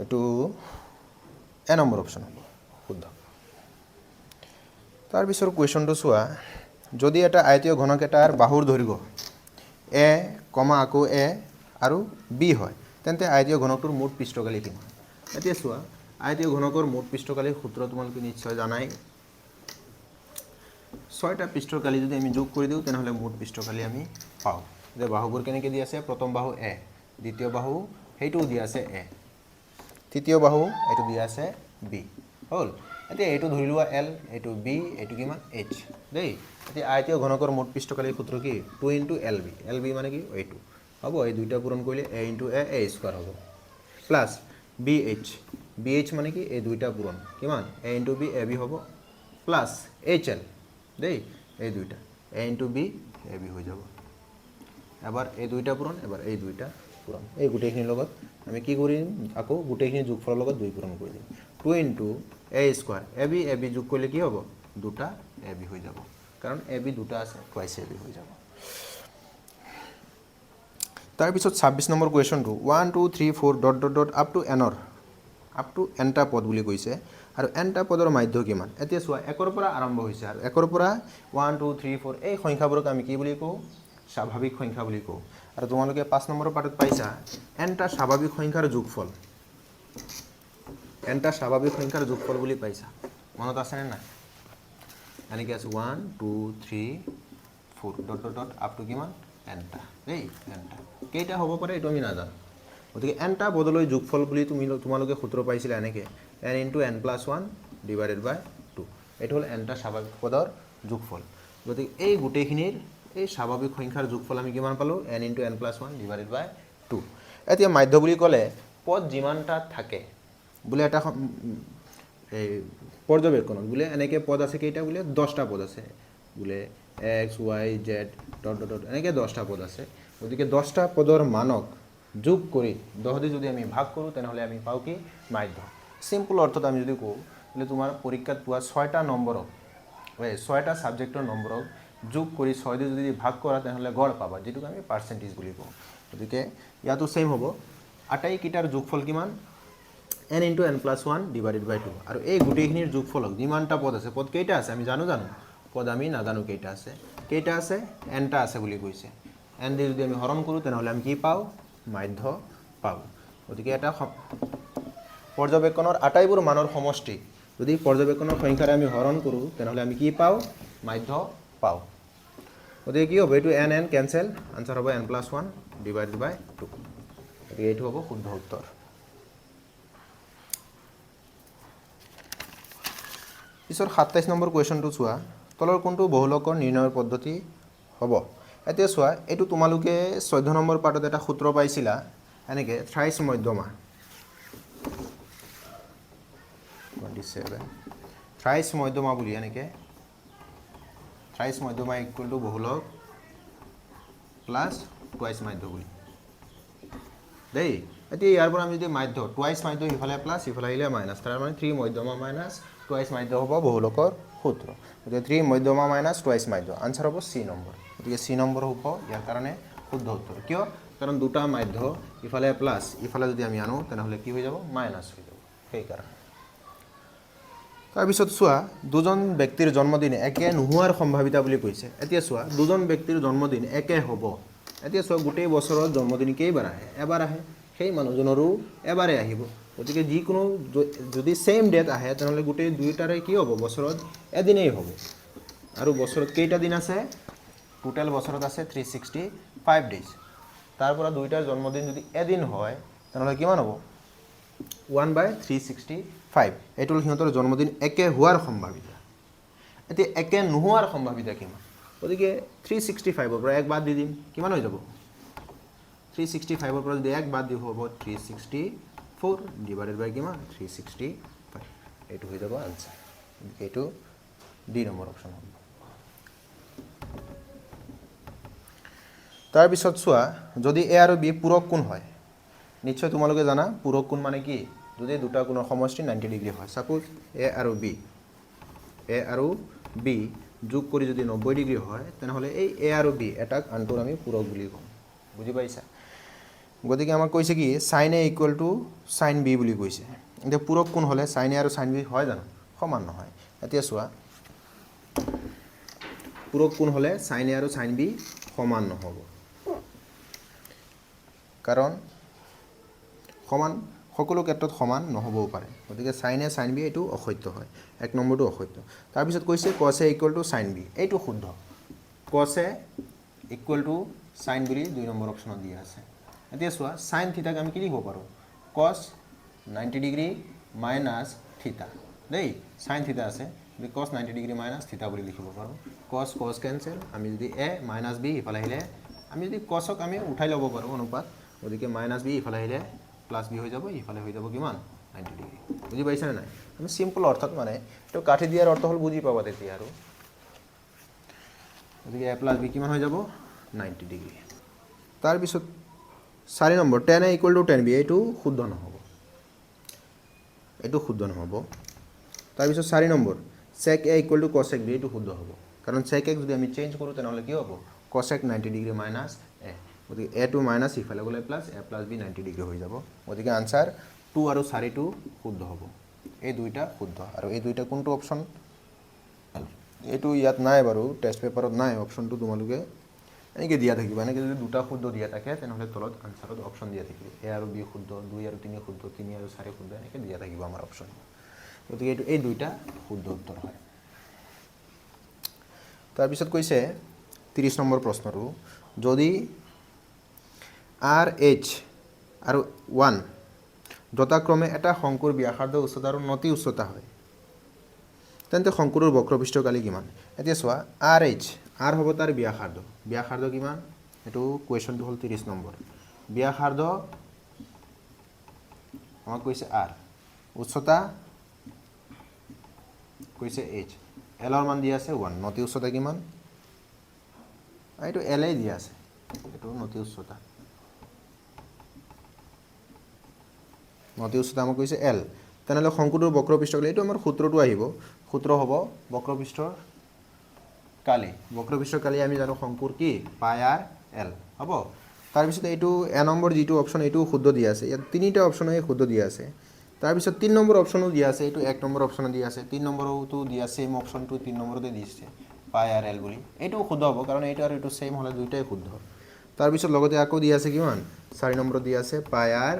এটো এ নম্বৰ অপচন হ'ব শুদ্ধ তাৰ পিছৰ কোৱেশ্চনটো চোৱা যদি এটা আয়তীয় ঘনক এটাৰ বাহুৰ দৈৰ্ঘ্য a, আকৌ a আৰু b হয় তেন্তে আয়তীয় ঘনকটোৰ মুঠ পৃষ্ঠকালি কিমান এতিয়া চোৱা আয়তীয় ঘনকৰ মুঠ পৃষ্ঠকালিৰ সূত্ৰ তোমালোকে নিশ্চয় জানাই 6টা পৃষ্ঠকালি যদি আমি যোগ কৰি দিও তেনেহলে মুঠ পৃষ্ঠকালি আমি পাও যে বাহুবোৰ কেনেকৈ দি আছে প্ৰথম বাহু a দ্বিতীয় বাহু হেইটো দি আছে a তৃতীয় বাহু এটো দি আছে b হল এতিয়া এটো ধৰি লোৱা l এটো b এটো কিমান h দেই এতিয়া আয়তীয় ঘনকৰ মুঠ পৃষ্ঠকালিৰ সূত্ৰ কি 2 * lb lb মানে কি এইটো হ'ব এই দুইটা পূৰণ কৰিলে a * a স্কয়াৰ হ'ব প্লাস bh মানে কি এই দুইটা পূৰণ কিমান a * b ab হ'ব প্লাস hl দেই এই দুইটা a * b ab হৈ যাব এবাৰ এই দুইটা পূৰণ এবাৰ এই দুইটা পূৰণ এই গোটেইখিনিৰ লগত আমি কি কৰিম আকৌ গোটেইখিনি যোগফলৰ লগত 2 পূৰণ কৰি দিম 2 * a স্কয়াৰ ab যোগ কৰিলে কি হ'ব দুটা ab হৈ যাব কাৰণ ab দুটা আছে twice ab হৈ যাব তাৰ পিছত 26 নম্বৰ কোৱেশ্চনটো 1 2 3 4 ... up to n টা পদ বুলি কৈছে আৰু n টা পদৰ মাধ্য কিমান এতিয়া চোৱা 1 ৰ পৰা আৰম্ভ হৈছে আৰু 1 ৰ পৰা 1 2 3 4 এই সংখ্যাবোৰক আমি কি বুলি কওঁ স্বাভাৱিক সংখ্যা বুলি কওঁ আৰু তোমালোকে 5 নম্বৰ পাঠত পাইছা n টা স্বাভাৱিক সংখ্যাৰ যোগফল n টা স্বাভাৱিক সংখ্যাৰ যোগফল বুলি পাইছা মনত আছে নে নাই এনেকৈ আছে 1 2 3 4 ... up to কিমান n টা এই n টা কেইটা হ'ব পাৰে এটো আমি নাজানো গতিকে n টা পদলৈ যোগফল বুলি তোমালোকে সূত্ৰ পাইছিলা এনেকৈ n * n + 1 / 2 এটো হল n টা স্বাভাৱিক পদৰ যোগফল গতিকে এই গোটেইখিনিৰ এই স্বাভাৱিক সংখ্যাৰ যোগফল আমি কিমান পালো n * n + 1 / 2 এতিয়া মাধ্য বুলি ক'লে পদ যিমানটা থাকে বুলে এটা এই পৰ্যবেক্ষণত বুলে এনেকৈ পদ আছে কেইটা বুলে 10টা পদ আছে বুলে x y z ... এনেকৈ 10টা পদ আছে গতিকে 10টা পদৰ মানক যোগ কৰি 10 দি যদি আমি ভাগ কৰো তেনেহলে আমি পাও কি মাধ্য সিম্পল অৰ্থত আমি যদি কওঁ বলে তোমাৰ পৰীক্ষাত পোৱা 6টা নম্বৰক ছয়টা ছাবজেক্টৰ নম্বৰক যোগ কৰি 6 দিয়ে যদি ভাগ কৰা তেনেহ'লে গড় পাবা যেটোক আমি পাৰ্চেন্টেজ বুলি কওঁ গতিকে ইয়াতো সেম হ'ব আটাইকেইটাৰ যোগফল কিমান n * n + 1 / 2 আৰু এই গুটেইখিনিৰ যোগফলক যিমানটা পদ আছে পদ কেইটা আছে আমি জানো পদ আমি নাজানো কেইটা আছে nটা আছে বুলি কৈছে n দিয়ে যদি আমি হৰণ কৰো তেনেহ'লে আমি কি পাওঁ মাধ্য পাওঁ গতিকে এটা পৰ্যবেক্ষণৰ আটাইবোৰ মানৰ সমষ্টি যদি পৰ্যবেক্ষণৰ সংখ্যাৰে আমি হৰণ কৰো তেনেহ'লে আমি কি পাওঁ মাধ্য পাওঁ গতিকে কি হ'ব এইটো n কেনসেল আনসাৰ হ'ব n + 1 / 2 গতিকে এইটো হ'ব শুদ্ধ উত্তৰ পিছৰ 27 নম্বৰ কোৱেশ্চনটো চোৱা তলৰ কোনটো বহুলকৰ নিৰ্ণয়ৰ পদ্ধতি হ'ব এতিয়া চোৱা এইটো তোমালোকে 14 নম্বৰ পাঠত এটা সূত্ৰ পাইছিলা এনেকে থ্ৰাইছ মধ্যমা 27 থ্ৰাইছ মধ্যমা বুলি এনেকে থ্ৰাইছ মধ্যমা = বহুলক প্লাস টুৱাইছ মাধ্য বুলি দেই এতিয়া ইয়াৰ পৰা আমি যদি মাধ্য টুৱাইছ মাধ্য ইফালে প্লাস ইফালে আহিলে মাইনাস তাৰ মানে 3 মধ্যমা মাইনাস টুৱাইছ মাধ্য হ'ব বহুলকৰ সূত্ৰ গতিকে 3 মধ্যমা মাইনাস টুৱাইছ মাধ্য আনসাৰ হ'ব সি নম্বৰ গতিকে সি নম্বৰ হ'ব ইয়াৰ কাৰণে শুদ্ধ উত্তৰ কিয় কাৰণ দুটা মাধ্য ইফালে প্লাস ইফালে যদি আমি আনো তেনেহ'লে কি হৈ যাব মাইনাস হৈ যাব সেই কাৰণে তাৰ পিছত চোৱা দুজন ব্যক্তিৰ জন্মদিন একে নোহোৱাৰ সম্ভাৱিতা বুলি কৈছে এতিয়া চোৱা দুজন ব্যক্তিৰ জন্মদিন একে হ'ব এতিয়া চোৱা গোটেই বছৰত জন্মদিন কেইবাৰ আহে এবাৰ আহে সেই মানুহজনৰো এবাৰে আহিব গতিকে যিকোনো যদি সেম ডেট আহে তেনেহ'লে গোটেই দুইটাৰে কি হ'ব বছৰত এদিনেই হ'ব আৰু বছৰত কেইটা দিন আছে টোটাল বছৰত আছে 365 ডেজ তাৰ পৰা দুইটাৰ জন্মদিন যদি এদিন হয় তেনেহ'লে কিমান হ'ব 1/365 এইটো সিহঁতৰ জন্মদিন একে হোৱাৰ সম্ভাৱিতা এতিয়া একে নোহোৱাৰ সম্ভাৱিতা কিমান গতিকে 365 ৰ পৰা এক বাদ দি দিম কিমান হৈ যাব 365 ৰ পৰা যদি এক বাদ দি হ'ব 364 / কিমান 365 এইটো হৈ যাব আনসাৰ এইটো ডি নম্বৰ অপচন হ'ব তাৰ পিছত চোৱা যদি এ আৰু বি পূৰক কোণ হয় নিশ্চয় তোমালোকে জানা পূৰক কোণ মানে কি যদি দুটা কোণৰ সমষ্টি 90 ডিগ্ৰী হয় সাপোজ এ আৰু বি যোগ কৰি যদি 90 ডিগ্ৰী হয় তেনেহ'লে এই এ আৰু বি এটাক আনটোৰ আমি পূৰক বুলি কওঁ বুজি পাইছা গতিকে আমাক কৈছে কি sin a = sin b বুলি কৈছে এতিয়া পূৰক কোণ হ'লে sin a আৰু sin b হয় জানো সমান নহয় এতিয়া চোৱা পূৰক কোণ হ'লে sin a আৰু sin b সমান নহ'ব কাৰণ সমান সকলো ক্ষেত্ৰত সমান নহ'বও পাৰে গতিকে sin a sin b এইটো অসত্য হয় এক নম্বৰটো অসত্য তাৰ পিছত কৈছে cos a = sin b এইটো শুদ্ধ cos a = sin বুলি 2 নম্বৰ অপচনত দিয়া আছে এতিয়া চোৱা sin θ ক আমি কি লিখিব পাৰো cos 90 ডিগ্ৰী মাইনাস θ দেই sin θ আছে আমি cos 90 ডিগ্ৰী মাইনাস θ বুলি লিখিব পাৰো cos কেনসেল আমি যদি a মাইনাস b ইফালে আহিলে আমি যদি cosক আমি উঠাই ল'ব পাৰো অনুপাত গতিকে মাইনাস b ইফালে আহিলে প্লাস b হৈ যাব ইফালে হৈ যাব কিমান 90 ডিগ্ৰী বুজি পাইছা নাই আমি সিম্পল অৰ্থত মানে এটো কাটি দিয়াৰ অৰ্থ হল বুজি পাবা তেতিয়া আৰু গতিকে a + b কিমান হৈ যাব 90 ডিগ্ৰী তাৰ পিছত 4 number tan a = tan b এইটো শুদ্ধ নহ'ব তাৰ পিছত 4 number sec a = cosec b এইটো শুদ্ধ হ'ব কাৰণ sec a যদি আমি চেঞ্জ কৰো তেনেহ'লে কি হ'ব cosec 90 ডিগ্ৰী মাইনাস a গতিকে a টো মাইনাস ইফালে গ'লে প্লাস a + b 90 ডিগ্ৰী হৈ যাব গতিকে আনসাৰ 2 আৰু 4 টো শুদ্ধ হ'ব এই দুইটা শুদ্ধ আৰু এই দুইটা কোনটো অপচন এইটো ইয়াত নাই বাৰু টেষ্ট পেপাৰত নাই অপচনটো তোমালোকে এনেকৈ দিয়া থাকিব এনেকৈ যদি দুটা শুদ্ধ দিয়া থাকে তেনেহ'লে তলত আনসাৰত অপচন দিয়া থাকিব a আৰু b শুদ্ধ 2 আৰু 3 শুদ্ধ 3 আৰু 4 শুদ্ধ এনেকৈ দিয়া থাকিব আমাৰ অপচন গতিকে এইটো এই দুইটা শুদ্ধ উত্তৰ হয় তাৰ পিছত কৈছে 30 নম্বৰ প্ৰশ্নটো যদি RH আৰু 1 যথাক্ৰমে এটা শংকুৰ ব্যাসাৰ্ধ উচ্চতা আৰু নতি উচ্চতা হয় তেন্তে শংকুৰৰ বক্ৰপৃষ্ঠৰ কালি কিমান এতিয়া চোৱা RH R হ'ব তাৰ ব্যাসাৰ্ধ কিমান এটো কোৱেশ্চনটো হল 30 নম্বৰ ব্যাসাৰ্ধ আমাক কৈছে R উচ্চতা কৈছে H L ৰ মান দিয়া আছে 1 নতি উচ্চতা কিমান এইটো L দিয়া আছে এটো নতি উচ্চতা আমাক কৈছে L তেনেহলে শংকুটোৰ বক্ৰপৃষ্ঠ কালি এইটো আমাৰ সূত্ৰটো আহিব সূত্ৰ হ'ব বক্ৰপৃষ্ঠৰ কালি বক্ৰপৃষ্ঠৰ কালি আমি জানো শংকুৰ কি পাই আৰ এল হ'ব তাৰপিছত এইটো এ নম্বৰ যিটো অপশ্যন এইটো শুদ্ধ দিয়া আছে ইয়াত তিনিটা অপশ্যনে শুদ্ধ দিয়া আছে তাৰপিছত 3 নম্বৰ অপশ্যনো দিয়া আছে এইটো 1 নম্বৰ অপশ্যন দিয়া আছে 3 নম্বৰটো দিয়া সেম অপশ্যনটো 3 নম্বৰতে দিছে পাই আৰ এল বুলি এইটো শুদ্ধ হ'ব কাৰণ এইটো আৰু এইটো সেম হ'লে দুইটাই শুদ্ধ তাৰপিছত লগতে আকৌ দিয়া আছে কিমান 4 নম্বৰত দিয়া আছে পাই R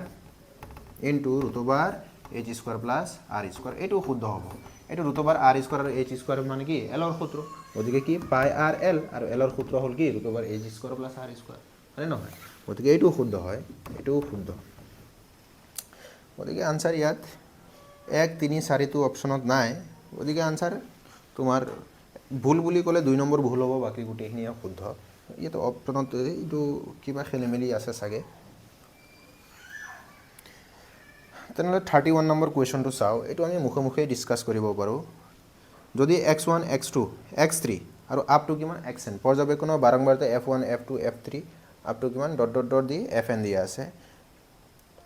into √/h² plus r² এইটো শুদ্ধ হ'ব এইটো √/r² আৰু h² মানে কি l ৰ সূত্ৰ গতিকে কি পাই আৰ এল আৰু l ৰ সূত্ৰ হ'ল কি √/h² প্লাছ r² হয় নহয় গতিকে এইটো শুদ্ধ হয় এইটো শুদ্ধ গতিকে আনসাৰ ইয়াত 1 3 4 টো অপশ্যনত নাই গতিকে আনসাৰ তোমাৰ ভুল বুলি ক'লে 2 নম্বৰ ভুল হ'ব বাকি গোটেইখিনি শুদ্ধ ইয়াত অপশ্যনত এইটো কিবা খেলিমেলি আছে চাগে তেনেহ'লে 31 নম্বৰ কুৱেশ্যনটো চাওঁ এইটো আমি মুখে মুখে ডিছকাছ কৰিব পাৰোঁ যদি x1 x2 x3 আৰু আপ টু কিমান xn পৰ্যবেক্ষণৰ বাৰম্বাৰতে f1 f2 f3 up to কিমান ডট ডট ডট দি fn দিয়া আছে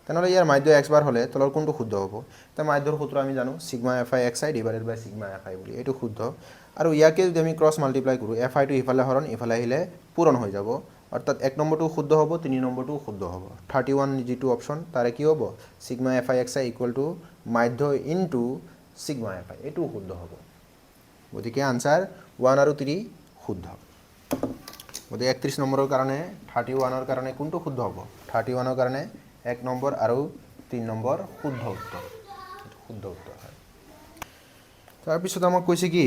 তেনেহ'লে ইয়াৰ মাধ্য x বাৰ হ'লে তলৰ কোনটো শুদ্ধ হ'ব তাৰ মাধ্যৰ সূত্ৰ আমি জানো সিগমা fi xi ডিভাইডেড বাই সিগমা fi বুলি এইটো শুদ্ধ আৰু ইয়াকে যদি আমি ক্ৰছ মাল্টিপ্লাই কৰোঁ fi টো ইফালে হৰণ ইফালে আহিলে পূৰণ হৈ যাব অৰ্থাৎ 1 নম্বৰটো শুদ্ধ হ'ব 3 নম্বৰটো শুদ্ধ হ'ব 31 যিটো অপশ্যন তাৰে কি হ'ব sigma fi xi equal to মাধ্য ইনটু সিগমা fi এইটো শুদ্ধ হ'ব গতিকে আনসাৰ 1 আৰু 3 শুদ্ধ গতিকে 31 নম্বৰৰ কাৰণে 31 ৰ কাৰণে কোনটো শুদ্ধ হ'ব 31 ৰ কাৰণে 1 নম্বৰ আৰু 3 নম্বৰ শুদ্ধ উত্তৰ হয় তাৰপিছত আমাক কৈছে কি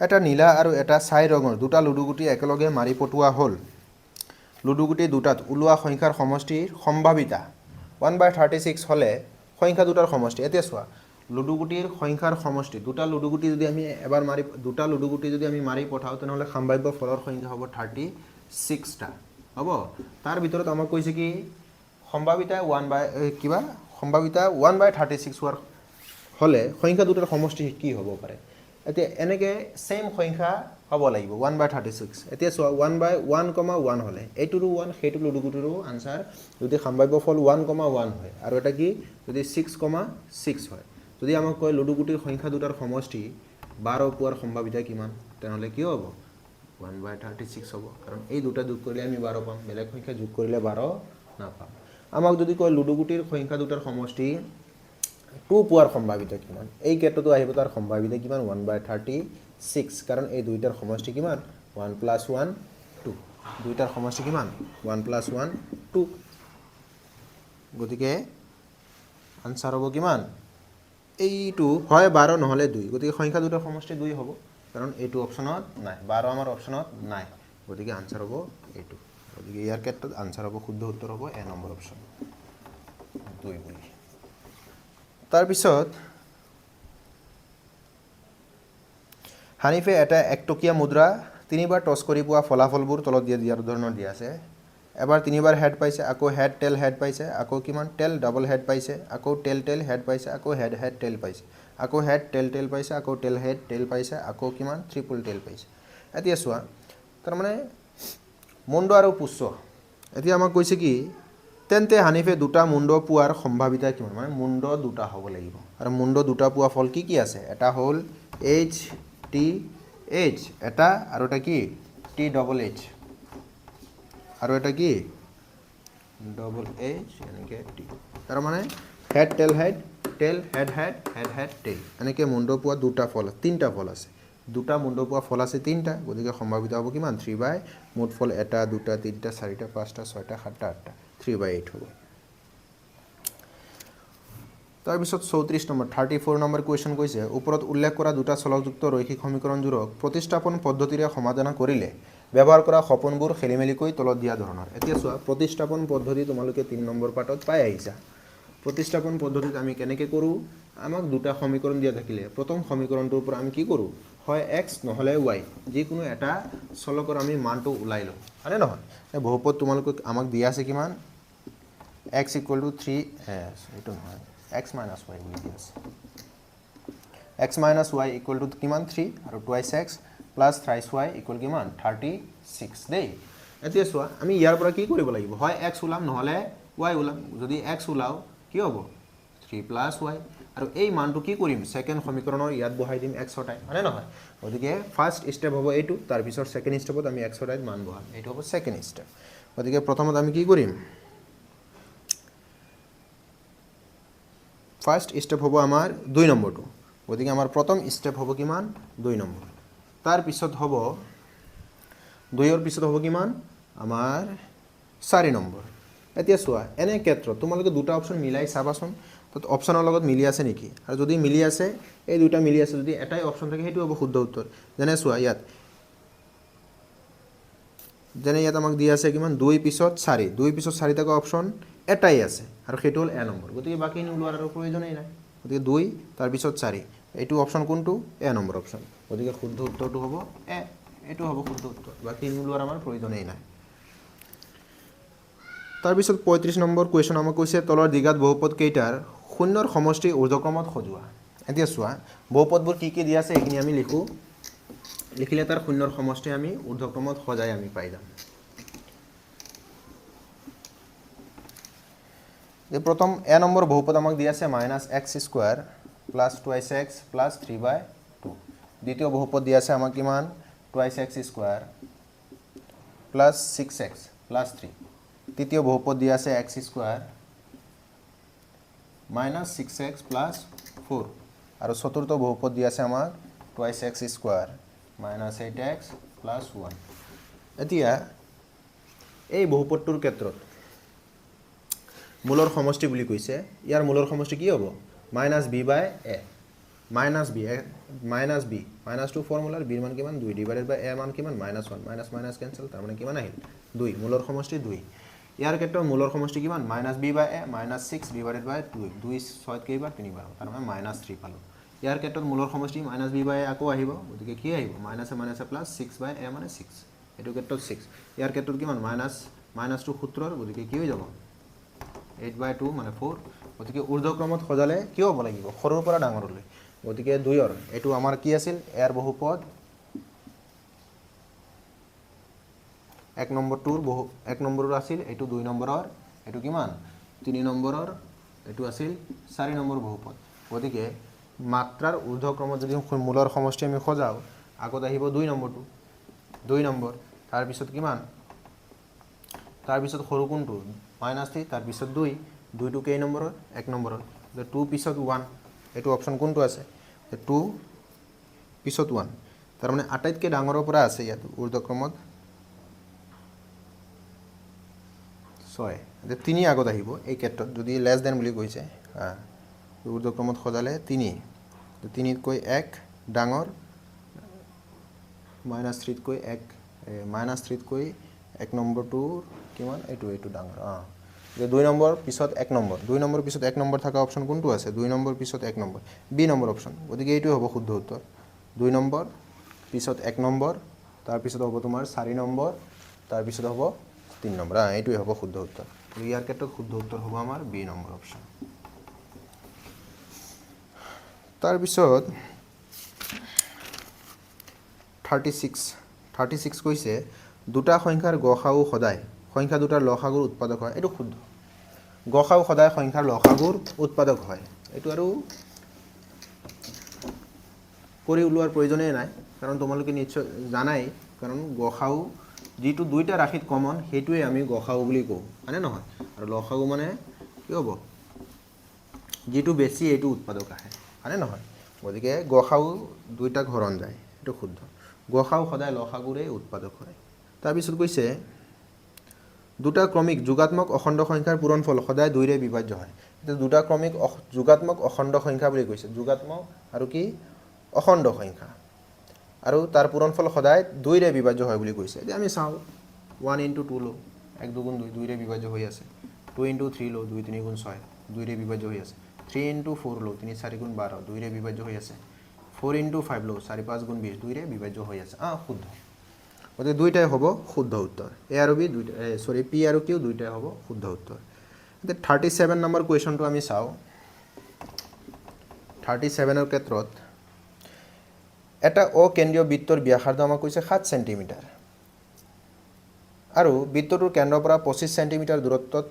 এটা নীলা আৰু এটা ছাই ৰঙৰ দুটা লুডুগুটি একেলগে মাৰি পটোৱা হ'ল লুডুগুটি দুটাত ওলোৱা সংখ্যাৰ সমষ্টিৰ সম্ভাৱিতা 1/36 হ'লে সংখ্যা দুটাৰ সমষ্টি এতিয়া চোৱা লুডুগুটিৰ সংখ্যাৰ সমষ্টি দুটা লুডুগুটি যদি আমি এবাৰ মাৰি দুটা লুডুগুটি যদি আমি মাৰি পঠাও তেনেহ'লে সম্ভাৱ্য ফলৰ সংখ্যা হ'ব 36 টা হ'ব তাৰ ভিতৰত আমাক কৈছে কি সম্ভাৱিতা 1/36 হোৱাৰ হ'লে সংখ্যা দুটাৰ সমষ্টি কি হ'ব পাৰে এতিয়া এনেকে সেম সংখ্যা হ'ব লাগিব 1/36 এতিয়া চোৱা 1/1,1 হ'লে এইটোৰো 1 সেইটো লুডুগুটিৰো আনসাৰ যদি সম্ভাৱ্য ফল 1,1 হয় আৰু এটা কি যদি 6,6 হয় যদি আমাক কয় লুডুগুটিৰ সংখ্যা দুটাৰ সমষ্টি 12 পোৱাৰ সম্ভাৱিতা কিমান তেনেহ'লে কি হ'ব 1/36 হ'ব কাৰণ এই দুটা যোগ কৰিলে আমি 12 পাম বেলেগ সংখ্যা যোগ কৰিলে 12 নাপাম আমাক যদি কয় লুডুগুটিৰ সংখ্যা দুটাৰ সমষ্টি 2 পোৱাৰ সম্ভাৱিতা কিমান এই ক্ষেত্ৰতো আহিব তাৰ সম্ভাৱিতা কিমান 1/36 কাৰণ এই দুইটাৰ সমষ্টি কিমান 1 + 1 2 দুইটাৰ সমষ্টি কিমান 1 + 1 2 গতিকে আনসাৰ হ'ব কিমান এইটো হয় 12 নহ'লে 2 গতিকে সংখ্যা দুটাৰ সমষ্টি 2 হ'ব কাৰণ এইটো অপশ্যনত নাই 12 আমাৰ অপশ্যনত নাই গতিকে আনসাৰ হ'ব এইটো গতিকে ইয়াৰ ক্ষেত্ৰত আনসাৰ হ'ব শুদ্ধ উত্তৰ হ'ব এ নম্বৰ অপশ্যন 2 বুলি তাৰপিছত হানিফে এটা 1 টকীয়া মুদ্ৰা 3বাৰ টছ কৰি পোৱা ফলাফলবোৰ তলত দিয়াৰ ধৰণৰ দিয়া আছে এবাৰ 3বাৰ হেড পাইছে আকৌ হেড টেল হেড পাইছে আকৌ কিমান টেল ডাবল হেড পাইছে আকৌ টেল টেল হেড পাইছে আকৌ হেড হেড টেল পাইছে আকৌ হেড টেল টেল পাইছে আকৌ টেল হেড টেল পাইছে আকৌ কিমান ট্ৰিপল টেল পাইছে এতিয়া চোৱা তাৰমানে মুণ্ড আৰু পুচ্ছ এতিয়া আমাক কৈছে কি তেন্তে হানিফে দুটা মুণ্ড পোৱাৰ সম্ভাৱিতা কিমান মানে মুণ্ড দুটা হ'ব লাগিব আৰু মুণ্ড দুটা পোৱা ফল কি আছে এটা হ'ল এইচ টি এইচ এটা আৰু এটা কি টি ডবল এইচ আৰু এটা কি ডবল এইচ এনেকৈ টি তাৰ মানে হেড টেল হেড টেল হেড হেড হেড হেড টেল এনেকৈ মুণ্ড পোৱা দুটা ফল তিনিটা ফল আছে দুটা মুণ্ড পোৱা ফল আছে তিনিটা গতিকে সম্ভাৱিত হ'ব কিমান 3/, মুঠ ফল এটা দুটা তিনিটা চাৰিটা পাঁচটা ছয়টা সাতটা আঠটা 3/8 হ'ব তাৰপিছত 34 নম্বৰ 34 নম্বৰ কুৱেশ্যন কৈছে ওপৰত উল্লেখ কৰা দুটা চলকযুক্ত ৰৈখিক সমীকৰণযোৰক প্ৰতিস্থাপন পদ্ধতিৰে সমাধান কৰিলে ব্যৱহাৰ কৰা সপোনবোৰ খেলিমেলিকৈ তলত দিয়া ধৰণৰ এতিয়া চোৱা প্ৰতিস্থাপন পদ্ধতি তোমালোকে 3 নম্বৰ পাঠত পাই আহিছা প্ৰতিস্থাপন পদ্ধতিত আমি কেনেকৈ কৰোঁ আমাক দুটা সমীকৰণ দিয়া থাকিলে প্ৰথম সমীকৰণটোৰ পৰা আমি কি কৰোঁ হয় x নহ'লে y যিকোনো এটা চলকৰ আমি মানটো ওলাই লওঁ হয়নে নহয় বহুপদ তোমালোকক আমাক দিয়া আছে কিমান x = 3 এইটো নহয় x - y বুলি দিয়া আছে x - y = কিমান 3 আৰু 2x + 3y = কিমান 36 দেই এতিয়া চোৱা আমি ইয়াৰ পৰা কি কৰিব লাগিব হয় x ওলাম নহ'লে y ওলাম যদি x ওলাও কি হ'ব 3 + y আৰু এই মানটো কি কৰিম সেকেন্ড সমীকৰণৰ ইয়াত বহাই দিম x টাই মানে নহয় গতিকে ফাৰ্স্ট স্টেপ হ'ব এইটো তাৰ পিছত সেকেন্ড স্টেপত আমি x টাইত মান বহাম এইটো হ'ব সেকেন্ড স্টেপ গতিকে প্ৰথমত আমি কি কৰিম ফাৰ্স্ট স্টেপ হ'ব আমাৰ 2 নম্বৰটো গতিকে আমাৰ প্ৰথম স্টেপ হ'ব কিমান 2 নম্বৰ তাৰ পিছত হ'ব 2 ৰ পিছত হ'ব কিমান আমাৰ 4 নম্বৰ এতিয়া চোৱা এনে ক্ষেত্ৰত তোমালোকে দুটা অপচন মিলাই চাবাচোন তো অপচনৰ লগত মিলি আছে নেকি আৰু যদি মিলি আছে এই দুটা মিলি আছে যদি এটাই অপচন থাকে হেতু হ'ব শুদ্ধ উত্তৰ যেনে চোৱা ইয়াত যেনে ইয়াত আমাক দিয়া আছে কিমান 2 পিছত 4 2 পিছত 4 টাকা অপচন এটাই আছে আৰু হেতু হল এ নম্বৰ গতিকে বাকি নিউলোৱাৰ আৰু প্ৰয়োজনই নাই গতিকে 2 তাৰ পিছত 4 এইটো অপচন কোনটো এ নম্বৰ অপচন গতিকে শুদ্ধ উত্তৰটো হ'ব এ এটো হ'ব শুদ্ধ উত্তৰ বাকি নিউলোৱাৰ আমাৰ প্ৰয়োজনই নাই তাৰ পিছত 35 নম্বৰ কোৱেশ্চন আমাক কৈছে তলৰ দ্বিঘাত বহুপদ কেইটাৰ শূন্যৰ সমষ্টি ঊৰ্ধ্বক্ৰমত সজোৱা এতিয়া চোৱা বহুপদবোৰ কি দিয়া আছে এইখিনি আমি লিখো লিখিলে তাৰ শূন্যৰ সমষ্টি আমি ঊৰ্ধ্বক্ৰমত সজাই আমি পাই যাম যে প্ৰথম এ নম্বৰ বহুপদ আমাক দিয়া আছে -x² + 2x + 3/2 দ্বিতীয় বহুপদ দিয়া আছে আমাক কিমান 2x² + 6x + 3 তৃতীয় বহুপদ দিয়া আছে x² - 6x + 4 আৰু চতুৰ্থ বহুপদ দিয়া আছে আমাক 2x² - 8x + 1 এতিয়া এই বহুপদটোৰ ক্ষেত্ৰত মূলৰ সমষ্টি বুলি কৈছে ইয়াৰ মূলৰ সমষ্টি কি হ'ব -b/a -b -2 ফৰ্মুলাৰ b মান কিমান 2 / a মান কিমান -1 মাইনাস কেনসেল তাৰ মানে কিমান আহিল 2 মূলৰ সমষ্টি 2 ইয়াৰ ক্ষেত্ৰত মূলৰ সমষ্টি কিমান -b/a -6/2 2 6 কেইবাৰ 3 বাৰ তাৰ মানে -3 পালো ইয়াৰ ক্ষেত্ৰত মূলৰ সমষ্টি -b/a আকৌ আহিব গতিকে কি আহিব মাইনাসে প্লাস 6/a মানে 6 এটো ক্ষেত্ৰত 6 ইয়াৰ ক্ষেত্ৰত কিমান -2 সূত্ৰৰ গতিকে কি হৈ যাব 8/2 মানে 4 গতিকে ঊৰ্ধ্বক্ৰমত সজালে কি হ'ব লাগিব সৰুৰ পৰা ডাঙৰলৈ গতিকে 2ৰ এটো আমাৰ কি আছিল এৰ বহুপদ 1 নম্বৰৰ আছিল এটো 2 নম্বৰৰ এটো কিমান 3 নম্বৰৰ এটো আছিল 4 নম্বৰ বহুপদ গতিকে মাত্ৰাৰ ঊৰ্ধ্বক্ৰমত যদি মূলৰ সমষ্টি আমি খজাও আগত আহিব 2 নম্বৰটো 2 নম্বৰ তাৰ পিছত কিমান তাৰ পিছত সৰু কোনটো -3 তাৰ পিছত 2 2টো কেই নম্বৰৰ 1 নম্বৰৰ 2 পিছত 1 এটো অপচন কোনটো আছে 2 পিছত 1 তাৰ মানে আটাইতকৈ ডাঙৰৰ পৰা আছে ইয়াত ঊৰ্ধ্বক্ৰমত 6 3 আগত আহিব এই ক্ষেত্ৰত যদি লেছ দেন বুলি কৈছে ঊৰ্ধ্বক্ৰমত সজালে 3 3তকৈ 1 ডাঙৰ -3তকৈ 1 নম্বৰটো কিমান এইটো ডাঙৰ 2 নম্বৰ পিছত 1 নম্বৰ 2 নম্বৰ পিছত 1 নম্বৰ থকা অপচন কোনটো আছে 2 নম্বৰ পিছত 1 নম্বৰ বি নম্বৰ অপচন গতিকে এইটো হ'ব শুদ্ধ উত্তৰ 2 নম্বৰ পিছত 1 নম্বৰ তাৰ পিছত হ'ব তোমাৰ 4 নম্বৰ তাৰ পিছত হ'ব 3 নম্বৰ এইটোৱে হ'ব শুদ্ধ উত্তৰ ইয়াৰ ক্ষেত্ৰত শুদ্ধ উত্তৰ হ'ব আমাৰ বি নম্বৰ অপচন তাৰ পিছত 36 কৈছে দুটা সংখ্যাৰ গসাউ সদায় সংখ্যা দুটাৰ লসাগুৰ উৎপাদক হয় এটো শুদ্ধ গসাউ সদায় সংখ্যাৰ লসাগুৰ উৎপাদক হয় এটো আৰু কৰি উলোৱাৰ প্ৰয়োজনেই নাই কাৰণ তোমালোকে নিশ্চয় জানাই কাৰণ গসাউ যেটো দুইটা ৰাশিত কমন হেতুৱে আমি গসাউ বুলি কওঁ মানে নহয় আৰু লসাগু মানে কি হ'ব যেটো বেছি এটো উৎপাদক আহে মানে নহয় গতিকে গসাউ দুইটা ঘৰণ যায় এটো শুদ্ধ গসাউ সদায় লসাগুৰে উৎপাদক হয় তাৰ পিছত কৈছে দুটা ক্ৰমিক যোগাত্মক অখণ্ড সংখ্যাৰ পূৰণফল সদায় 2 ৰে বিভাজ্য হয় এটা দুটা ক্ৰমিক যোগাত্মক অখণ্ড সংখ্যা বুলি কৈছে যোগাত্মক আৰু কি অখণ্ড সংখ্যা আৰু তাৰ পূৰণফল সদায় 2 ৰে বিভাজ্য হয় বুলি কৈছে যে আমি চাও 1 * 2 লো 1 2 2 2 ৰে বিভাজ্য হৈ আছে 2 * 3 লো 2 3 6 2 ৰে বিভাজ্য হৈ আছে 3 * 4 লো 3 4 12 2 ৰে বিভাজ্য হৈ আছে 4 * 5 লো 4 5 20 2 ৰে বিভাজ্য হৈ আছে শুদ্ধ গতিকে দুইটাই হ'ব শুদ্ধ উত্তৰ এ আৰু বি দুইটা সৰি পি আৰু কিউ দুইটাই হ'ব শুদ্ধ উত্তৰ এতিয়া 37 নম্বৰ কোৱেশ্চনটো আমি চাও 37 ৰ ক্ষেত্ৰত এটা অকেন্দ্ৰীয় বৃত্তৰ ব্যাসাৰ্ধ আমাক কৈছে 7 সেন্টিমিটাৰ আৰু বৃত্তটোৰ কেন্দ্ৰৰ পৰা 25 সেন্টিমিটাৰ দূৰত্বত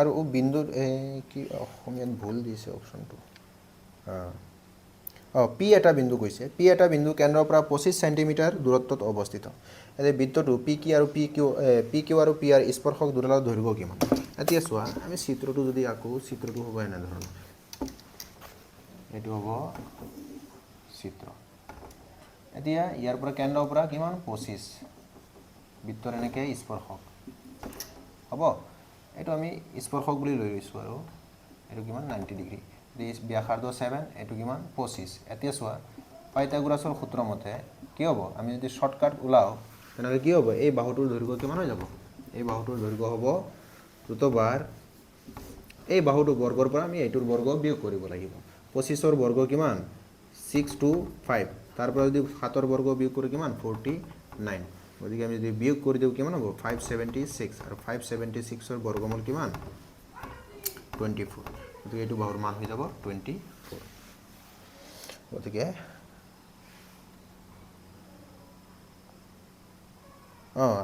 আৰু বিন্দু কি অসমীয়াত ভুল দিছে অপশ্যনটো পি এটা বিন্দু কৈছে পি এটা বিন্দু কেন্দ্ৰৰ পৰা 25 সেন্টিমিটাৰ দূৰত্বত অৱস্থিত এই বৃত্তটো পি কি আৰু পি কিউ আৰু পি আৰ স্পৰ্শক দুডালৰ দৈৰ্ঘ্য কিমান এতিয়া চোৱা আমি চিত্ৰটো যদি আকো চিত্ৰটো হ'ব এনে ধৰণৰ এটো হ'ব চিত্ৰ এতিয়া ইয়াৰ পৰা কেন্দ্ৰৰ পৰা কিমান 25 বৃত্তৰ এনেকে স্পৰ্শক হ'ব এটো আমি স্পৰ্শক বুলি লৈ লৈছো আৰু এটো কিমান 90 ডিগ্ৰী দিস ব্যাসাৰ্ধ 7 এটো কিমান 25 এতিয়া চোৱা পাইথাগোৰাছৰ সূত্ৰ মতে কি হ'ব আমি যদি শৰ্টকাট উলাও তেনলে কি হ'ব এই বাহুটোৰ দৈৰ্ঘ্য কিমান হৈ যাব এই বাহুটোৰ দৈৰ্ঘ্য হ'ব √, এই বাহুটো বৰ্গৰ পৰা আমি এইটোৰ বৰ্গ বিয়োগ কৰিব লাগিব 25 ৰ বৰ্গ কিমান 625 তাৰ পৰা যদি 7 ৰ বৰ্গ বিয়োগ কৰি কিমান 49 গতিকে আমি যদি বিয়োগ কৰি দিও কিমান হ'ব 576 আৰু 576 ৰ বৰ্গমূল কিমান 24 গতিকে এইটো বাহুৰ মান হৈ যাব 24 গতিকে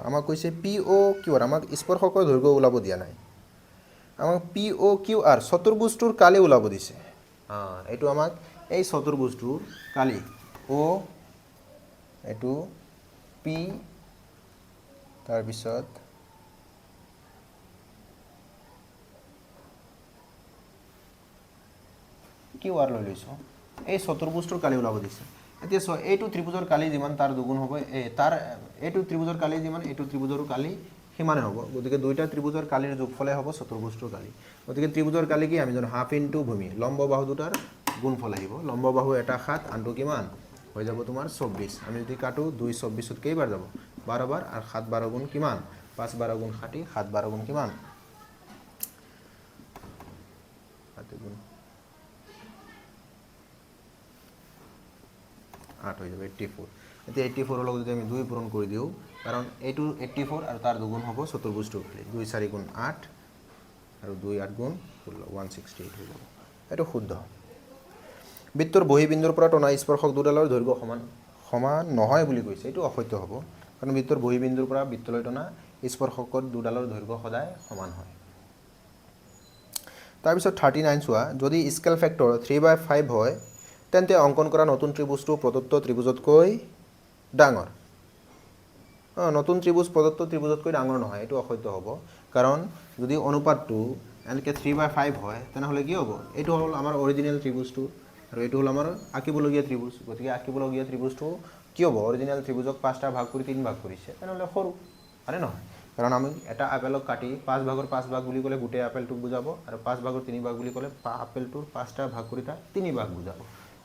আমাক কৈছে PO কিউ আৰ আমাক স্পৰ্শকৰ দৈৰ্ঘ্য ওলাব দিয়া নাই আমাক PO কিউ আৰ চতুৰ্ভুজটোৰ কালি ওলাব দিছে এইটো আমাক এই চতুৰ্ভুজটোৰ কালি O এইটো P তাৰ পিছত কিউ আৰ লৈ লৈছো এই চতুৰ্ভুজটোৰ কালি ওলাব দিছে এতিয়া সো এইটো ত্ৰিভুজৰ কালি যিমান তাৰ দুগুণ হ'ব তাৰ এইটো ত্ৰিভুজৰ কালি যিমান এইটো ত্ৰিভুজৰ কালি সমানে হ'ব গতিকে দুইটা ত্ৰিভুজৰ কালিৰ যোগফলে হ'ব চতুৰ্ভুজটোৰ কালি গতিকে ত্ৰিভুজৰ কালি কি আমি জানো হাফ ইনটু ভূমি লম্ব বাহু দুটাৰ গুণফল আহিব লম্ব বাহু এটা 7 আনটো কিমান হৈ যাব তোমাৰ 24 আমি যদি কাটো 2 24 ত কেইবাৰ যাব 12 বাৰ আৰু 7 12 গুণ কিমান 5 12 গুণ 60 7 12 গুণ কিমান 7 গুণ 8 হৈ যাব 84 এতিয়া 84 ৰ লগত যদি আমি 2 পূৰণ কৰি দিও কাৰণ এইটো 84 আৰু তাৰ দুগুণ হ'ব চতুৰ্ভুজটোৰ কালি 2 4 গুণ 8 আৰু 2 8 গুণ 168 হৈ যাব এটো শুদ্ধ বৃত্তৰ বহিবিন্দুৰ পৰা টনা স্পৰ্শক দুডালৰ দৈৰ্ঘ্য সমান নহয় বুলি কৈছে এটো অসত্য হ'ব কাৰণ বৃত্তৰ বহিবিন্দুৰ পৰা বৃত্তলৈ টনা স্পৰ্শকৰ দুডালৰ দৈৰ্ঘ্য সদায় সমান হয় তাৰ পিছত 39 চোৱা যদি স্কেল ফেক্টৰ 3/5 হয় তেন্তে অঙ্কন কৰা নতুন ত্ৰিভুজটো প্ৰদত্ত ত্ৰিভুজতকৈ ডাঙৰ নতুন ত্ৰিভুজ প্ৰদত্ত ত্ৰিভুজতকৈ ডাঙৰ নহয় এটো অসত্য হ'ব কাৰণ যদি অনুপাতটো এনেকে 3/5 হয় তেনহলে কি হ'ব এটো হল আমাৰ অৰিজিনাল ত্ৰিভুজটো আৰু এটো হল আমাৰ আকিবলগীয়া ত্ৰিভুজ গতিকে আকিবলগীয়া ত্ৰিভুজটো কি হ'ব অৰিজিনাল ত্ৰিভুজক 5টা ভাগ কৰি 3 ভাগ কৰিছে তেনহলে সৰু আৰে নহয় কাৰণ আমি এটা আপেলক কাটি 5 ভাগৰ 5 ভাগ বুলি ক'লে গোটেই আপেলটো বুজাব আৰু 5 ভাগৰ 3 ভাগ বুলি ক'লে আপেলটোৰ 5টা ভাগ কৰি তা 3 ভাগ বুজাব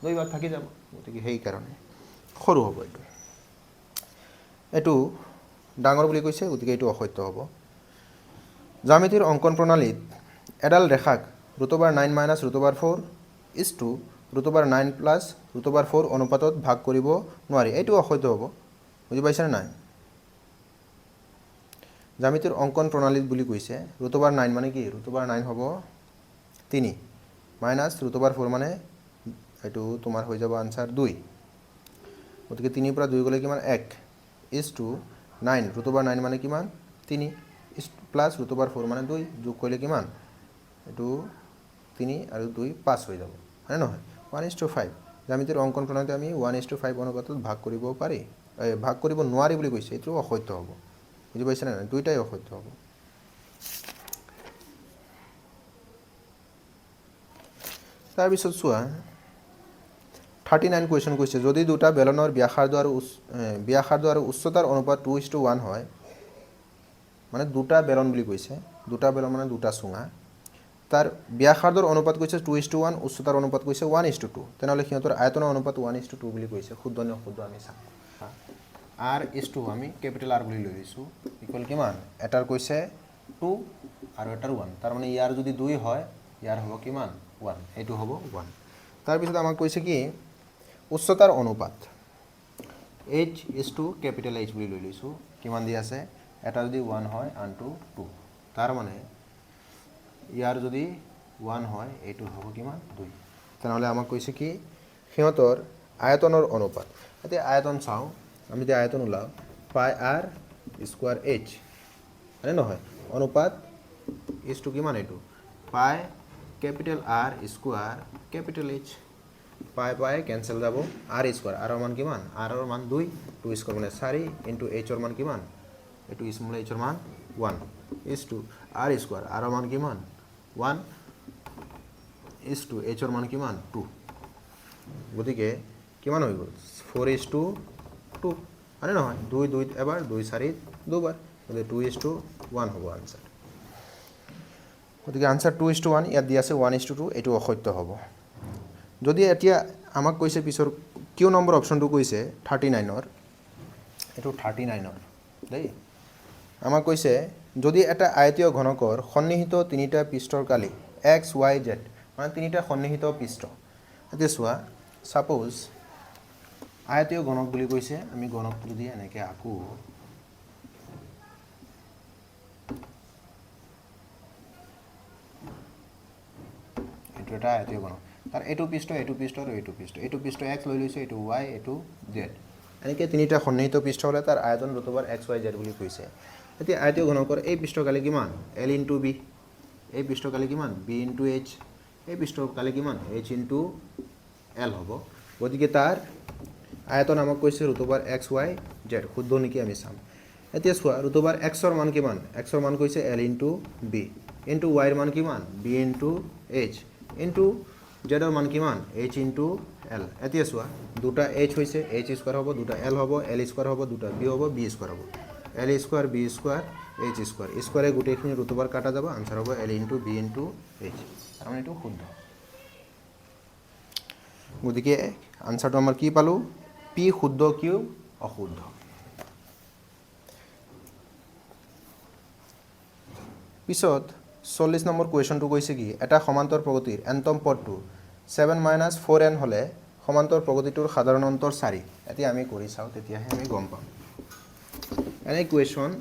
2 ভাগ থাকি যাব গতিকে সেই কাৰণে সৰু হ'ব এটো ডাঙৰ বুলি কৈছে গতিকে এটো অসত্য হ'ব জ্যামিতিৰ অঙ্কন প্ৰণালীত এডাল ৰেখাক √9 - √4 √9 + √4 অনুপাতত ভাগ কৰিব নোৱাৰি এটো অসত্য হ'ব বুজি পাইছা না নাই জ্যামিতিৰ অঙ্কন প্ৰণালীত বুলি কৈছে √9 মানে কি √9 হ'ব 3 মাইনাস √4 মানে এটো তোমাৰ হৈ যাব আনসাৰ 2 গতিকে 3 পৰা 2 গলে কিমান 1 9 √9 মানে কিমান 3 প্লাস √4 মানে 2 যোগ কৰিলে কিমান এটো 3 আৰু 2 5 হৈ যাব হয় নহয় 1:5 জ্যামিতিৰ অঙ্কন প্ৰণালীতে আমি 1:5 অনুপাতত ভাগ কৰিব পাৰি ভাগ কৰিব নোৱাৰি বুলি কৈছে এটো অসত্য হ'ব বুজি পাইছা না দুইটাই অসত্য হ'ব তাৰ পিছত চোৱা 39 কোৱেশ্চন কৈছে যদি দুটা বেলনৰ ব্যাসাৰ্ধ আৰু উচ্চতাৰ অনুপাত 2:1 হয় মানে দুটা বেলন বুলি কৈছে দুটা বেলন মানে দুটা চুঙা তাৰ ব্যাসাৰ্ধৰ অনুপাত কৈছে 2:1 উচ্চতাৰ অনুপাত কৈছে 1:2 তেনহলে সিহঁতৰ আয়তনৰ অনুপাত 1:2 বুলি কৈছে শুদ্ধ নে অশুদ্ধ আমি চাম r:2 আমি ক্যাপিটাল R বুলি লৈ লৈছো ইকুৱেল কিমান এটাৰ কৈছে 2 আৰু এটাৰ 1 তাৰ মানে ইয়াৰ যদি 2 হয় ইয়াৰ হ'ব কিমান 1 এটো হ'ব 1 তাৰ পিছত আমাক কৈছে কি উচ্চতাৰ অনুপাত h:2 ক্যাপিটাল H বুলি লৈ লৈছো কিমান দি আছে এটা যদি 1 হয় আনটো 2 তাৰ মানে ইয়াৰ যদি 1 হয় এটো হ'ব কিমান 2 তেনহলে আমাক কৈছে কি সিহঁতৰ আয়তনৰ অনুপাত এতিয়া আয়তন চাও আমি যদি আয়তন উলাও πr² h আৰে নহয় অনুপাত ইজ টু কিমান এইটো পাই capital R square capital H পাই পাই কেঞ্চেল যাব আৰ স্কোৱাৰ আৰৰ মান কিমান আৰৰ মান 2 2 স্কোৱাৰ মানে 4 ইনটু এইচৰ মান কিমান এইটো স্মল এইচৰ মান 1 ইজ টু আৰ স্কোৱাৰ আৰৰ মান কিমান 1 ইজ টু এইচৰ মান কিমান 2 গতিকে কিমান হৈ গ'ল 4 ইজ টু 2 হয়নে নহয় 2 2 এবাৰ 2 4 দুবাৰ গতিকে 2 ইজ টু 1 হ'ব আনসাৰ গতিকে আনসাৰ 2 ইজ টু 1 ইয়াত দিয়া আছে 1 ইজ টু 2 এইটো অসত্য হ'ব যদি এতিয়া আমাক কৈছে পিছৰ কিউ নম্বৰ অপশ্যনটো কৈছে 39ৰ এইটো 39ৰ দেই আমাক কৈছে যদি এটা আয়তীয় ঘনকৰ সন্নিহিত তিনিটা পৃষ্ঠৰ কালি এক্স ৱাই জেড মানে তিনিটা সন্নিহিত পৃষ্ঠ এতিয়া চোৱা সাপোজ আয়তীয় ঘনক বুলি কৈছে আমি ঘনকটো যদি এনেকৈ আঁকো এইটো এটা আয়তীয় ঘনক তাৰ এইটো পৃষ্ঠ আৰু এইটো পৃষ্ঠ এক্স লৈ লৈছে এইটো ৱাই এইটো জেড এনেকৈ তিনিটা সন্নিহিত পৃষ্ঠ হ'লে তাৰ আয়তন ৰুটৰ এক্স ৱাই জেড বুলি কৈছে এতিয়া আয়তীয় ঘনকৰ এই পৃষ্ঠকালি কিমান এল ইনটু বি এই পৃষ্ঠকালি কিমান বি ইনটু এইচ এই পৃষ্ঠকালি কিমান এইচ ইনটু এল হ'ব গতিকে তাৰ আয়তন আমাক কৈছে ৰুটৰ এক্স ৱাই জেড শুদ্ধ নেকি আমি চাম এতিয়া চোৱা ৰুটৰ এক্সৰ মান কিমান এক্সৰ মান কৈছে এল ইনটু বি ইনটু ৱাইৰ মান কিমান বি ইনটু এইচ ইনটু জেডৰ মান কিমান এইচ ইনটু এল এতিয়া চোৱা দুটা এইচ হৈছে এইচ স্কোৱাৰ হ'ব দুটা এল হ'ব এল স্কোৱাৰ হ'ব দুটা বি হ'ব বি স্কোৱাৰ হ'ব L square B square H square স্কোৱাৰে গোটেইখিনি ৰুটৰ কাটা যাব আনসাৰ হ'ব L into B into H তাৰমানে এইটো শুদ্ধ গতিকে আনসাৰটো আমাৰ কি পালোঁ পি শুদ্ধ কিউ অশুদ্ধ পিছত 40 নম্বৰ কুৱেশ্যনটো কৈছে কি এটা সমান্তৰ প্ৰগতিৰ এনতম পদটো 7 - 4n হ'লে সমান্তৰ প্ৰগতিটোৰ সাধাৰণ অন্তৰ 4 এতিয়া আমি কৰি চাওঁ তেতিয়াহে আমি গম পাম এনে কুৱেশ্যন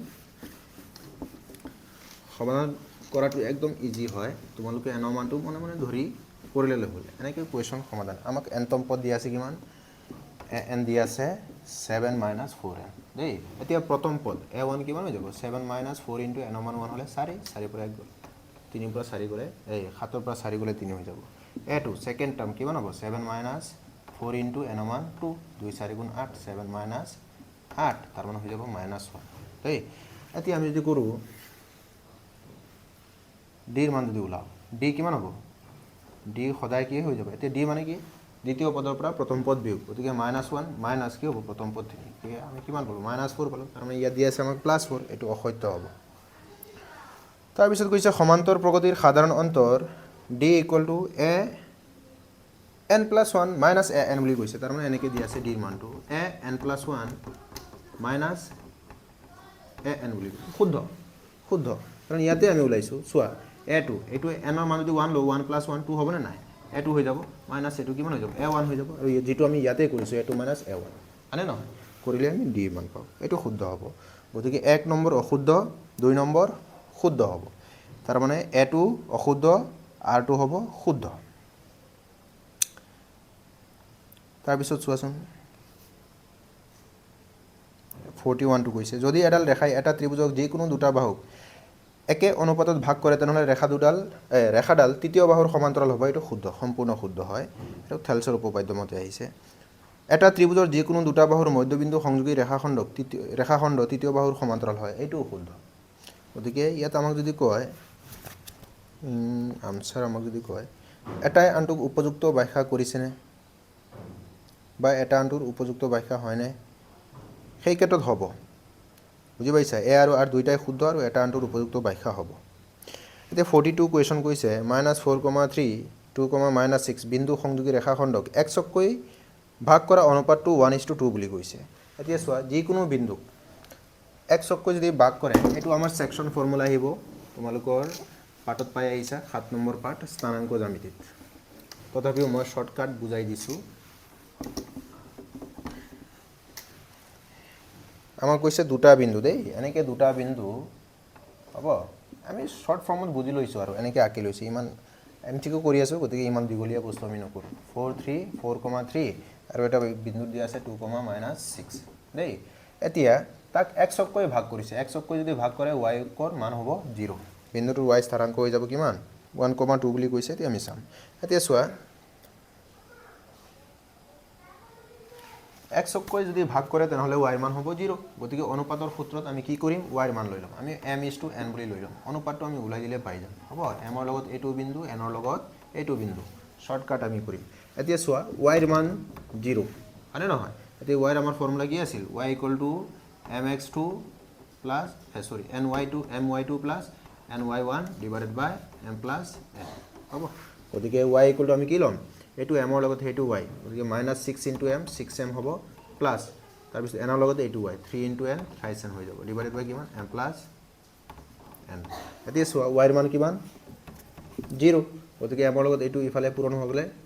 সমাধান কৰাটো একদম ইজি হয় তোমালোকে এনৰ মানটো মনে মনে ধৰি কৰি ল'লে হ'ল এনেকৈ কুৱেশ্যন সমাধান আমাক এনতম পদ দিয়া আছে কিমান এন দিয়া আছে 7 - 4n দেই এতিয়া প্ৰথম পদ a1 কিমান হৈ যাব 7 - 4 ইনটু n মান 1 হ'লে 4 4 পৰা 1 গ'ল 3 পৰা 4 গ'লে এই 7 পৰা 4 গ'লে 3 হৈ যাব a2 সেকেন্ড টার্ম কিমান হ'ব 7 - 4 ইনটু n মান 2 2 4 গুণ 8 7 - 8 তাৰ মানে হৈ যাব -1 দেই এতিয়া আমি যদি কৰো d ৰ মান যদি ওলাও d কিমান হ'ব d সদায় কি হৈ যাব এতিয়া d মানে কি দ্বিতীয় পদৰ পৰা প্ৰথম পদ বিয়োগ গতিকে -1 মাইনাস কি হ'ব প্ৰথম পদ থেকে গতিকে আমি কিমান পালো -4 পালো তাৰ মানে ইয়াত দিয়া আছে আমাক +4 এটো অসত্য হ'ব তাৰ পিছত কৈছে সমান্তৰ প্ৰগতিৰ সাধাৰণ অন্তৰ d = a n + 1 - a n বুলি কৈছে তাৰ মানে এনেকৈ দিয়া আছে d ৰ মানটো a n + 1 - a n বুলি শুদ্ধ শুদ্ধ কাৰণ ইয়াতে আমি ওলাইছো চোৱা a2 এইটো n ৰ মান যদি 1 লো 1 + 1 2 হ'ব নে নাই a2 হৈ যাব মাইনাস a2 কিমান হৈ যাব a1 হৈ যাব আৰু যেটো আমি ইয়াতে কৰিছো a2 - a1 আনে নহয় কৰিলে আমি d মান পাও এটো শুদ্ধ হ'ব গতিকে 1 নম্বৰ অশুদ্ধ 2 নম্বৰ শুদ্ধ হ'ব তাৰ মানে a2 অশুদ্ধ r2 হ'ব শুদ্ধ তাৰ পিছত চোৱাচোন 41 টো কৈছে যদি এডাল ৰেখাই এটা ত্ৰিভুজক যিকোনো দুটা বাহুক একে অনুপাতত ভাগ কৰে তেনেহলে ৰেখাডাল তৃতীয় বাহুৰ সমান্তৰাল হ'ব এটো শুদ্ধ সম্পূৰ্ণ শুদ্ধ হয় এটো থেলছৰ উপপাদ্য মতে আহিছে এটা ত্ৰিভুজৰ যিকোনো দুটা বাহুৰ মধ্যবিন্দু সংযোগী ৰেখাখণ্ড তৃতীয় বাহুৰ সমান্তৰাল হয় এটো শুদ্ধ গতিকে ইয়াত আমাক যদি কয় আনসাৰ আমাক যদি কয় এটাই আনটোক উপযুক্ত ব্যাখ্যা কৰিছেনে বা এটা আনটোৰ উপযুক্ত ব্যাখ্যা হয়নে সেই ক্ষেত্ৰত হ'ব বুজি পাইছা এ আৰু r দুইটাই শুদ্ধ আৰু এটা আনটোৰ উপযুক্ত ব্যাখ্যা হ'ব এতিয়া 42 কোৱেশ্চন কৈছে -4,3 2, -6 বিন্দু সংযোগী ৰেখাখণ্ডক xকৈ ভাগ কৰা অনুপাতটো 1:2 বুলি কৈছে এতিয়া চোৱা যিকোনো বিন্দুক xকৈ যদি ভাগ কৰে এটো আমাৰ সেকশন ফৰ্মুলা আহিব তোমালোকৰ পাঠত পাই আহিছা 7 নম্বৰ পাঠ স্থানাঙ্ক জ্যামিতিত তথাপিও মই শৰ্টকাট বুজাই দিছো আমাক কৈছে দুটা বিন্দু দেই এনেকৈ দুটা বিন্দু হ'ব আমি শৰ্ট ফৰ্মত বুজি লৈছো আৰু এনেকৈ আঁকি লৈছো ইমান এমটিকিউ কৰি আছো গতিকে ইমান দীঘলীয়া বস্তু আমি নকৰো 4,3 আৰু এটা বিন্দু দিয়া আছে 2, -6 দেই এতিয়া তাক xকৈ ভাগ কৰিছে xকৈ যদি ভাগ কৰে y ৰ মান হ'ব 0 বিন্দুটোৰ y স্থানাংক হৈ যাব কিমান 1,2 বুলি কৈছে এতিয়া আমি চাম এতিয়া চোৱা x কৈ যদি ভাগ কৰে তেনেহলে y মান হ'ব 0 গতিকে অনুপাতৰ সূত্ৰত আমি কি কৰিম y মান লৈ লম আমি m:n বুলি লৈ লম অনুপাতটো আমি উলাই দিলে পাই যাম হ'ব m ৰ লগত এইটো বিন্দু n ৰ লগত এইটো বিন্দু শৰ্টকাট আমি কৰিম এতিয়া চোৱা y ৰ মান 0 আনে নহয় এতিয়া y ৰ আমাৰ ফৰ্মুলা কি আছিল y mx2 plus my2 plus ny1 divided by m plus n হ'ব গতিকে y আমি কি লম এইটো m ৰ লগত হেতু y গতিকে -6 into m 6m হ'ব প্লাস তাৰ পিছত n ৰ লগত এইটো y 3 into n 5n হৈ যাব ডিভাইডেড বাই কিমান m plus n এতিয়া চোৱা y ৰ মান কিমান 0 গতিকে m ৰ লগত এইটো ইফালে পূৰণ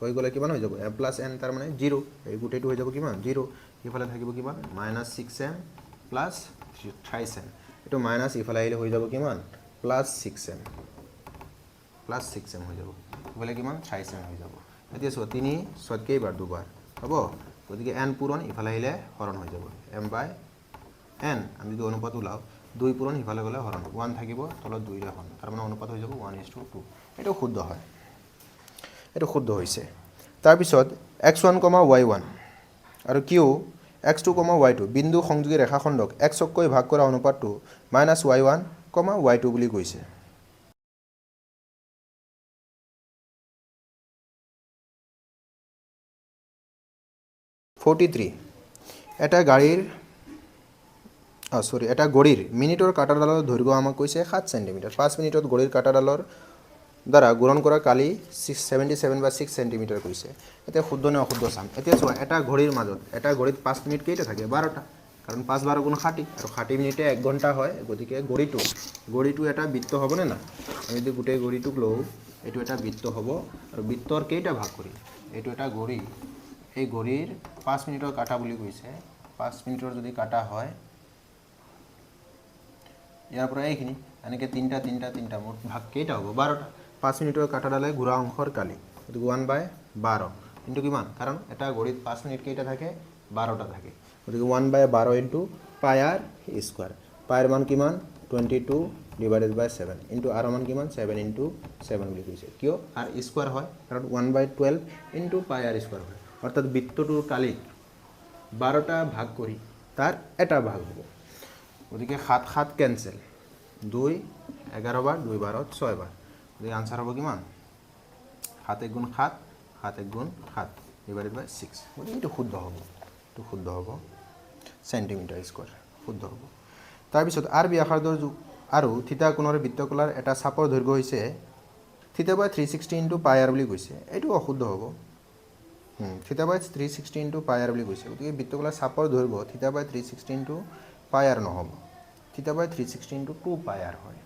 হৈ গলে কিমান হৈ যাব m plus n তাৰ মানে 0 এই গুটেটো হৈ যাব কিমান 0 ইফালে থাকিব কিমান -6m plus 5n এটো মাইনাস ইফালে আহিলে হৈ যাব কিমান +6m হৈ যাব বলে কিমান 5m হৈ যাব এতিয়া চোৱা 3 7 কেইবাৰ দুবাৰ হ'ব গতিকে n পূৰণ ইফালে আহিলে হৰণ হৈ যাব m by n আমি যদি অনুপাত উলাও 2 পূৰণ ইফালে গলে হৰণ 1 থাকিব তলত 2 ৰে হৰণ তাৰ মানে অনুপাত হৈ যাব 1:2 এটো শুদ্ধ হয় এটো শুদ্ধ হৈছে তাৰ পিছত x1, y1 আৰু q x2, y2 বিন্দু সংযোগী ৰেখাখণ্ডক x কৈ ভাগ কৰা অনুপাতটো -y1, y2 বুলি কৈছে 43 এটা গড়িৰ মিনিটৰ কাটাডালৰ দৈৰ্ঘ্য আমাক কৈছে 7 সেন্টিমিটাৰ 5 মিনিটত গড়িৰ কাটাডালৰ দ্বাৰা গুণন কৰা কালি 77 বা 6 সেন্টিমিটাৰ কৈছে এতিয়া শুদ্ধ নে অশুদ্ধ চাম এতিয়া চোৱা এটা ঘড়িৰ মাজত এটা ঘড়িত 5 মিনিট কেইটা থাকে 12টা কাৰণ 5 12 গুণ 60 আৰু 60 মিনিটে 1 ঘণ্টা হয় গতিকে গড়িটো এটা বৃত্ত হ'ব নে না আমি যদি গোটেই গড়িটোক লও এটো এটা বৃত্ত হ'ব আৰু বৃত্তৰ কেইটা ভাগ কৰি এটো এটা গড়ি এই গড়িৰ 5 মিনিটৰ কাটা বুলি কৈছে 5 মিনিটৰ যদি কাটা হয় ইয়াৰ পৰা এইখিনি এনেকে 3টা মোট ভাগ কেইটা হ'ব 12টা 5 মিনিটৰ কাটাডালে ঘূৰা অংশৰ কালি গতিকে 1/12 ইনটু কিমান কাৰণ এটা গড়িত 5 মিনিট কেইটা থাকে 12টা থাকে গতিকে 1/12 ইনটু পাই r স্কয়ার পাই ৰ মান কিমান 22 ডিভাইডেড বাই 7 ইনটু r মান কিমান 7 ইনটু 7 বুলি কৈছে কিয় r স্কয়ার হয় কাৰণ 1/12 ইনটু পাই r স্কয়াৰ হয় অৰ্থাৎ বৃত্তটোৰ কালি 12টা ভাগ কৰি তাৰ এটা ভাগ হ'ব গতিকে 7 7 ক্যান্সেল 2 11 বার 2 বাৰত 6 বার গতিকে आंसर হ'ব কিমান 7 * 7 7 * 7 ডিভাইডেড বাই 6 গতিকে এটো শুদ্ধ হ'ব সেন্টিমিটার স্কয়ার শুদ্ধ হ'ব তাৰ পিছত r ব্যাসাৰ্ধৰ আৰু থিতা কোণৰ বৃত্তকলাৰ এটা চাপৰ দৈৰ্ঘ্য হৈছে থিতা বাই 360 * পাই r বুলি কৈছে এটো অশুদ্ধ হ'ব থিতা বাই 360 * পাই r বুলি কৈছে গতিকে বৃত্তকলাৰ চাপৰ দৈৰ্ঘ্য থিতা বাই 360 * পাই r নহ'ব থিতা বাই 360 * 2 পাই r হয়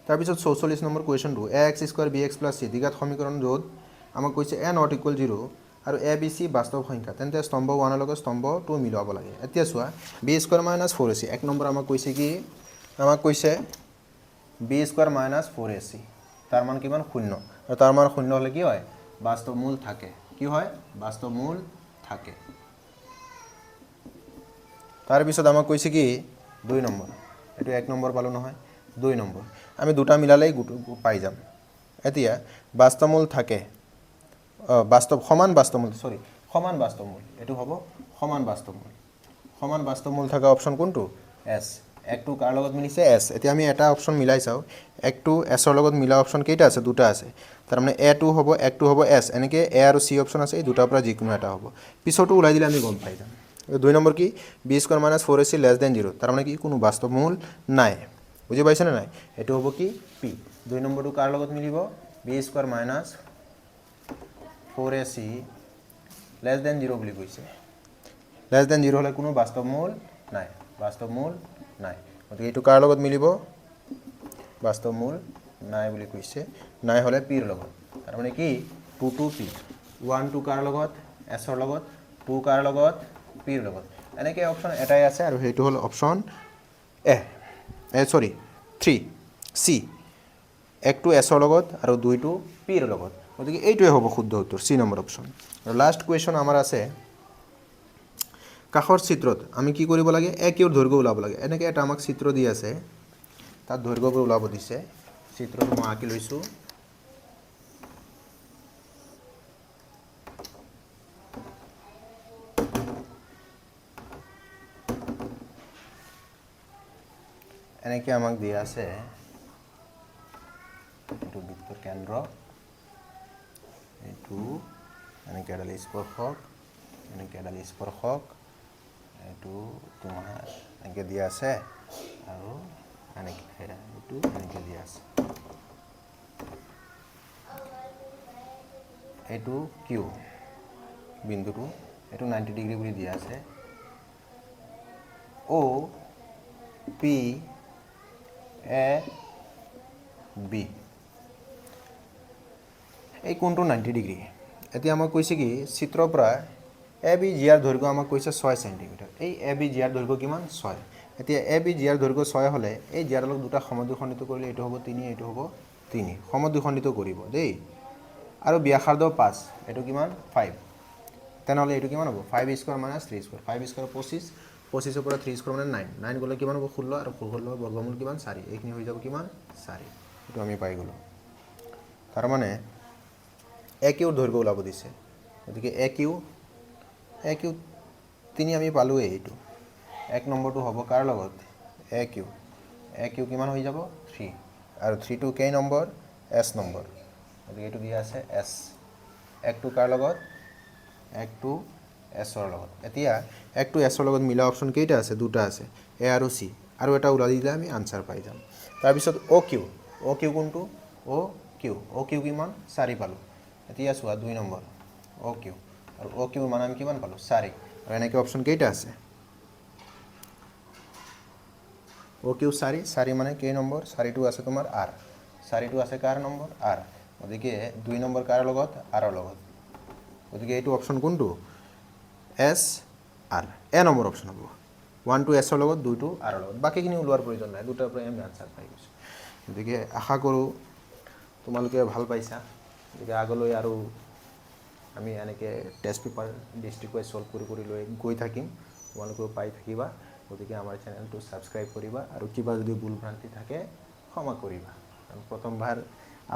তাৰ পিছত 44 নম্বৰ কোৱেশ্চনটো ax² bx + c দ্বিঘাত সমীকৰণ য'ত আমাক কৈছে a ≠ 0 আৰু a b c বাস্তৱ সংখ্যা তেন্তে স্তম্ভ 1 ৰ লগত স্তম্ভ 2 মিলাব লাগে এতিয়া চোৱা b² - 4ac এক নম্বৰ আমাক কৈছে কি আমাক কৈছে b² - 4ac তাৰ মান কিমান 0 আৰু তাৰ মান 0 হলে কি হয় বাস্তৱ মূল থাকে কি হয় বাস্তৱ মূল থাকে তাৰ পিছত আমাক কৈছে কি 2 নম্বৰ এটো 1 নম্বৰ পালো নহয় 2 নম্বৰ আমি দুটা মিলালেই পাই যাম এতিয়া বাস্তৱমূল থাকে সমান বাস্তৱমূল এটো হ'ব সমান বাস্তৱমূল থাকা অপচন কোনটো s একটো কাৰ লগত মিলিছে s এতিয়া আমি এটা অপচন মিলাই চাও একটো s ৰ লগত মিলা অপচন কেইটা আছে দুটা আছে তাৰ মানে a2 হ'ব একটো হ'ব s এনেকে a আৰু c অপচন আছে এই দুটাৰ পৰা যিকোনো এটা হ'ব পিছতো উলাই দিলে আমি গম পাই যাম 2 নম্বৰ কি b² - 4ac <0 তাৰ মানে কি কোনো বাস্তৱমূল নাই বুজি পাইছে না নাই এটো হ'ব কি p 2 নম্বৰটো কাৰ লগত মিলিব b² - 4ac <0 বুলি কৈছে <0 হলে কোনো বাস্তৱমূল নাই গতিকে এটো কাৰ লগত মিলিব বাস্তৱমূল নাই বুলি কৈছে নাই হলে p ৰ লগত তাৰ মানে কি 2 2 p 1 2 কাৰ লগত s ৰ লগত 2 কাৰ লগত p ৰ লগত এনেকে অপচন এটাই আছে আৰু হেতু হল অপচন a 3 c একটো s ৰ লগত আৰু দুইটো p ৰ লগত গতিকে এইটোৱে হ'ব শুদ্ধ উত্তৰ c নম্বৰ অপচন আৰু লাষ্ট কোৱেশ্চন আমাৰ আছে কাখৰ চিত্ৰত আমি কি কৰিব লাগে a কিউৰ দৈৰ্ঘ্য ওলাব লাগে এনেকে এটা আমাক চিত্ৰ দি আছে তাত দৈৰ্ঘ্যবোৰ ওলাব দিছে চিত্ৰটো মই আঁকি লৈছোঁ এনেকৈ আমাক দিয়া আছে এইটো বৃত্তৰ কেন্দ্ৰ এইটো এনেকৈ এডাল স্পৰ্শক এনেকৈ এডাল স্পৰ্শক এইটো তোমাৰ এনেকৈ দিয়া আছে আৰু এনেকৈ এইটো এনেকৈ দিয়া আছে এইটো কিউ বিন্দুটো এইটো 90 ডিগ্ৰী বুলি দিয়া আছে অ পি এ বি এই কোণটো 90 ডিগ্ৰী এতিয়া আমাক কৈছে কি চিত্ৰৰ পৰা এ বি জিয়াৰ দৈৰ্ঘ্য আমাক কৈছে 6 সেণ্টিমিটাৰ এই এ বি জিয়াৰ দৈৰ্ঘ্য কিমান 6 এতিয়া এ বি জিয়াৰ দৈৰ্ঘ্য 6 হ'লে এই জিয়াৰডালক দুটা সমদ্বিখণ্ডিত কৰিলে এইটো হ'ব 3 এইটো হ'ব 3 সমদ্বিখণ্ডিত কৰিব দেই আৰু ব্যাসাৰ্ধ 5 এইটো কিমান 5 তেনেহ'লে এইটো কিমান হ'ব 5 স্কোৱাৰ মাইনাছ 3 স্কোৱাৰ 5 স্কোৱাৰ 25 25ৰ পৰা 3 স্কোৱাৰ মানে 9 9 গ'লে কিমান হ'ব 16 আৰু 16 বৰ্গমূল কিমান 4 এইখিনি হৈ যাব কিমান 4 এইটো আমি পাই গ'লোঁ তাৰমানে এ কিউৰ দৈৰ্ঘ্য ওলাব দিছে গতিকে এ কিউ 3 আমি পালোঁৱেই এইটো 1 নম্বৰটো হ'ব কাৰ লগত এ কিউ কিমান হৈ যাব 3 আৰু 3টো কেই নম্বৰ এছ নম্বৰ গতিকে এইটো দিয়া আছে এছ 1টো কাৰ লগত 1টো এছৰ লগত এতিয়া 1টো এছৰ লগত মিলা অপশ্যন কেইটা আছে দুটা আছে এ আৰু চি আৰু এটা ওলাই দিলে আমি আনচাৰ পাই যাম তাৰপিছত অ' কিউ কোনটো অ' কিউ কিমান 4 পালোঁ এতিয়া চোৱা 2 নম্বৰ অ' কিউ আৰু অ' কিউৰ মান আমি কিমান পালোঁ 4 আৰু এনেকৈ অপশ্যন কেইটা আছে অ' কিউ 4 মানে কেই নম্বৰ 4টো আছে তোমাৰ আৰ 4টো আছে কাৰ নম্বৰ আৰ গতিকে 2 নম্বৰ কাৰ লগত আৰৰ লগত গতিকে এইটো অপশ্যন কোনটো এছ আৰ এ নম্বৰ অপশ্যন হ'ব 1টো এছৰ লগত 2টো আৰৰ লগত বাকীখিনি ওলোৱাৰ প্ৰয়োজন নাই দুটাৰ পৰাই আমি আনচাৰ পাই গৈছোঁ গতিকে আশা কৰোঁ তোমালোকে ভাল পাইছা গতিকে আগলৈ আৰু আমি এনেকৈ test paper district wise solve কৰি লৈ গৈ থাকিম তোমালোকেও পাই থাকিবা গতিকে আমাৰ চেনেলটো ছাবস্ক্ৰাইব কৰিবা আৰু কিবা যদি ভুল ভ্ৰান্তি থাকে ক্ষমা কৰিবা কাৰণ প্ৰথমবাৰ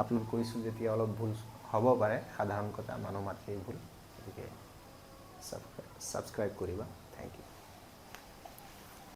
আপলোড কৰিছোঁ যেতিয়া অলপ ভুল হ'ব পাৰে সাধাৰণ কথা মানুহ মাত্ৰেই ভুল গতিকে ছাবস্ক্ৰাইব কৰিবা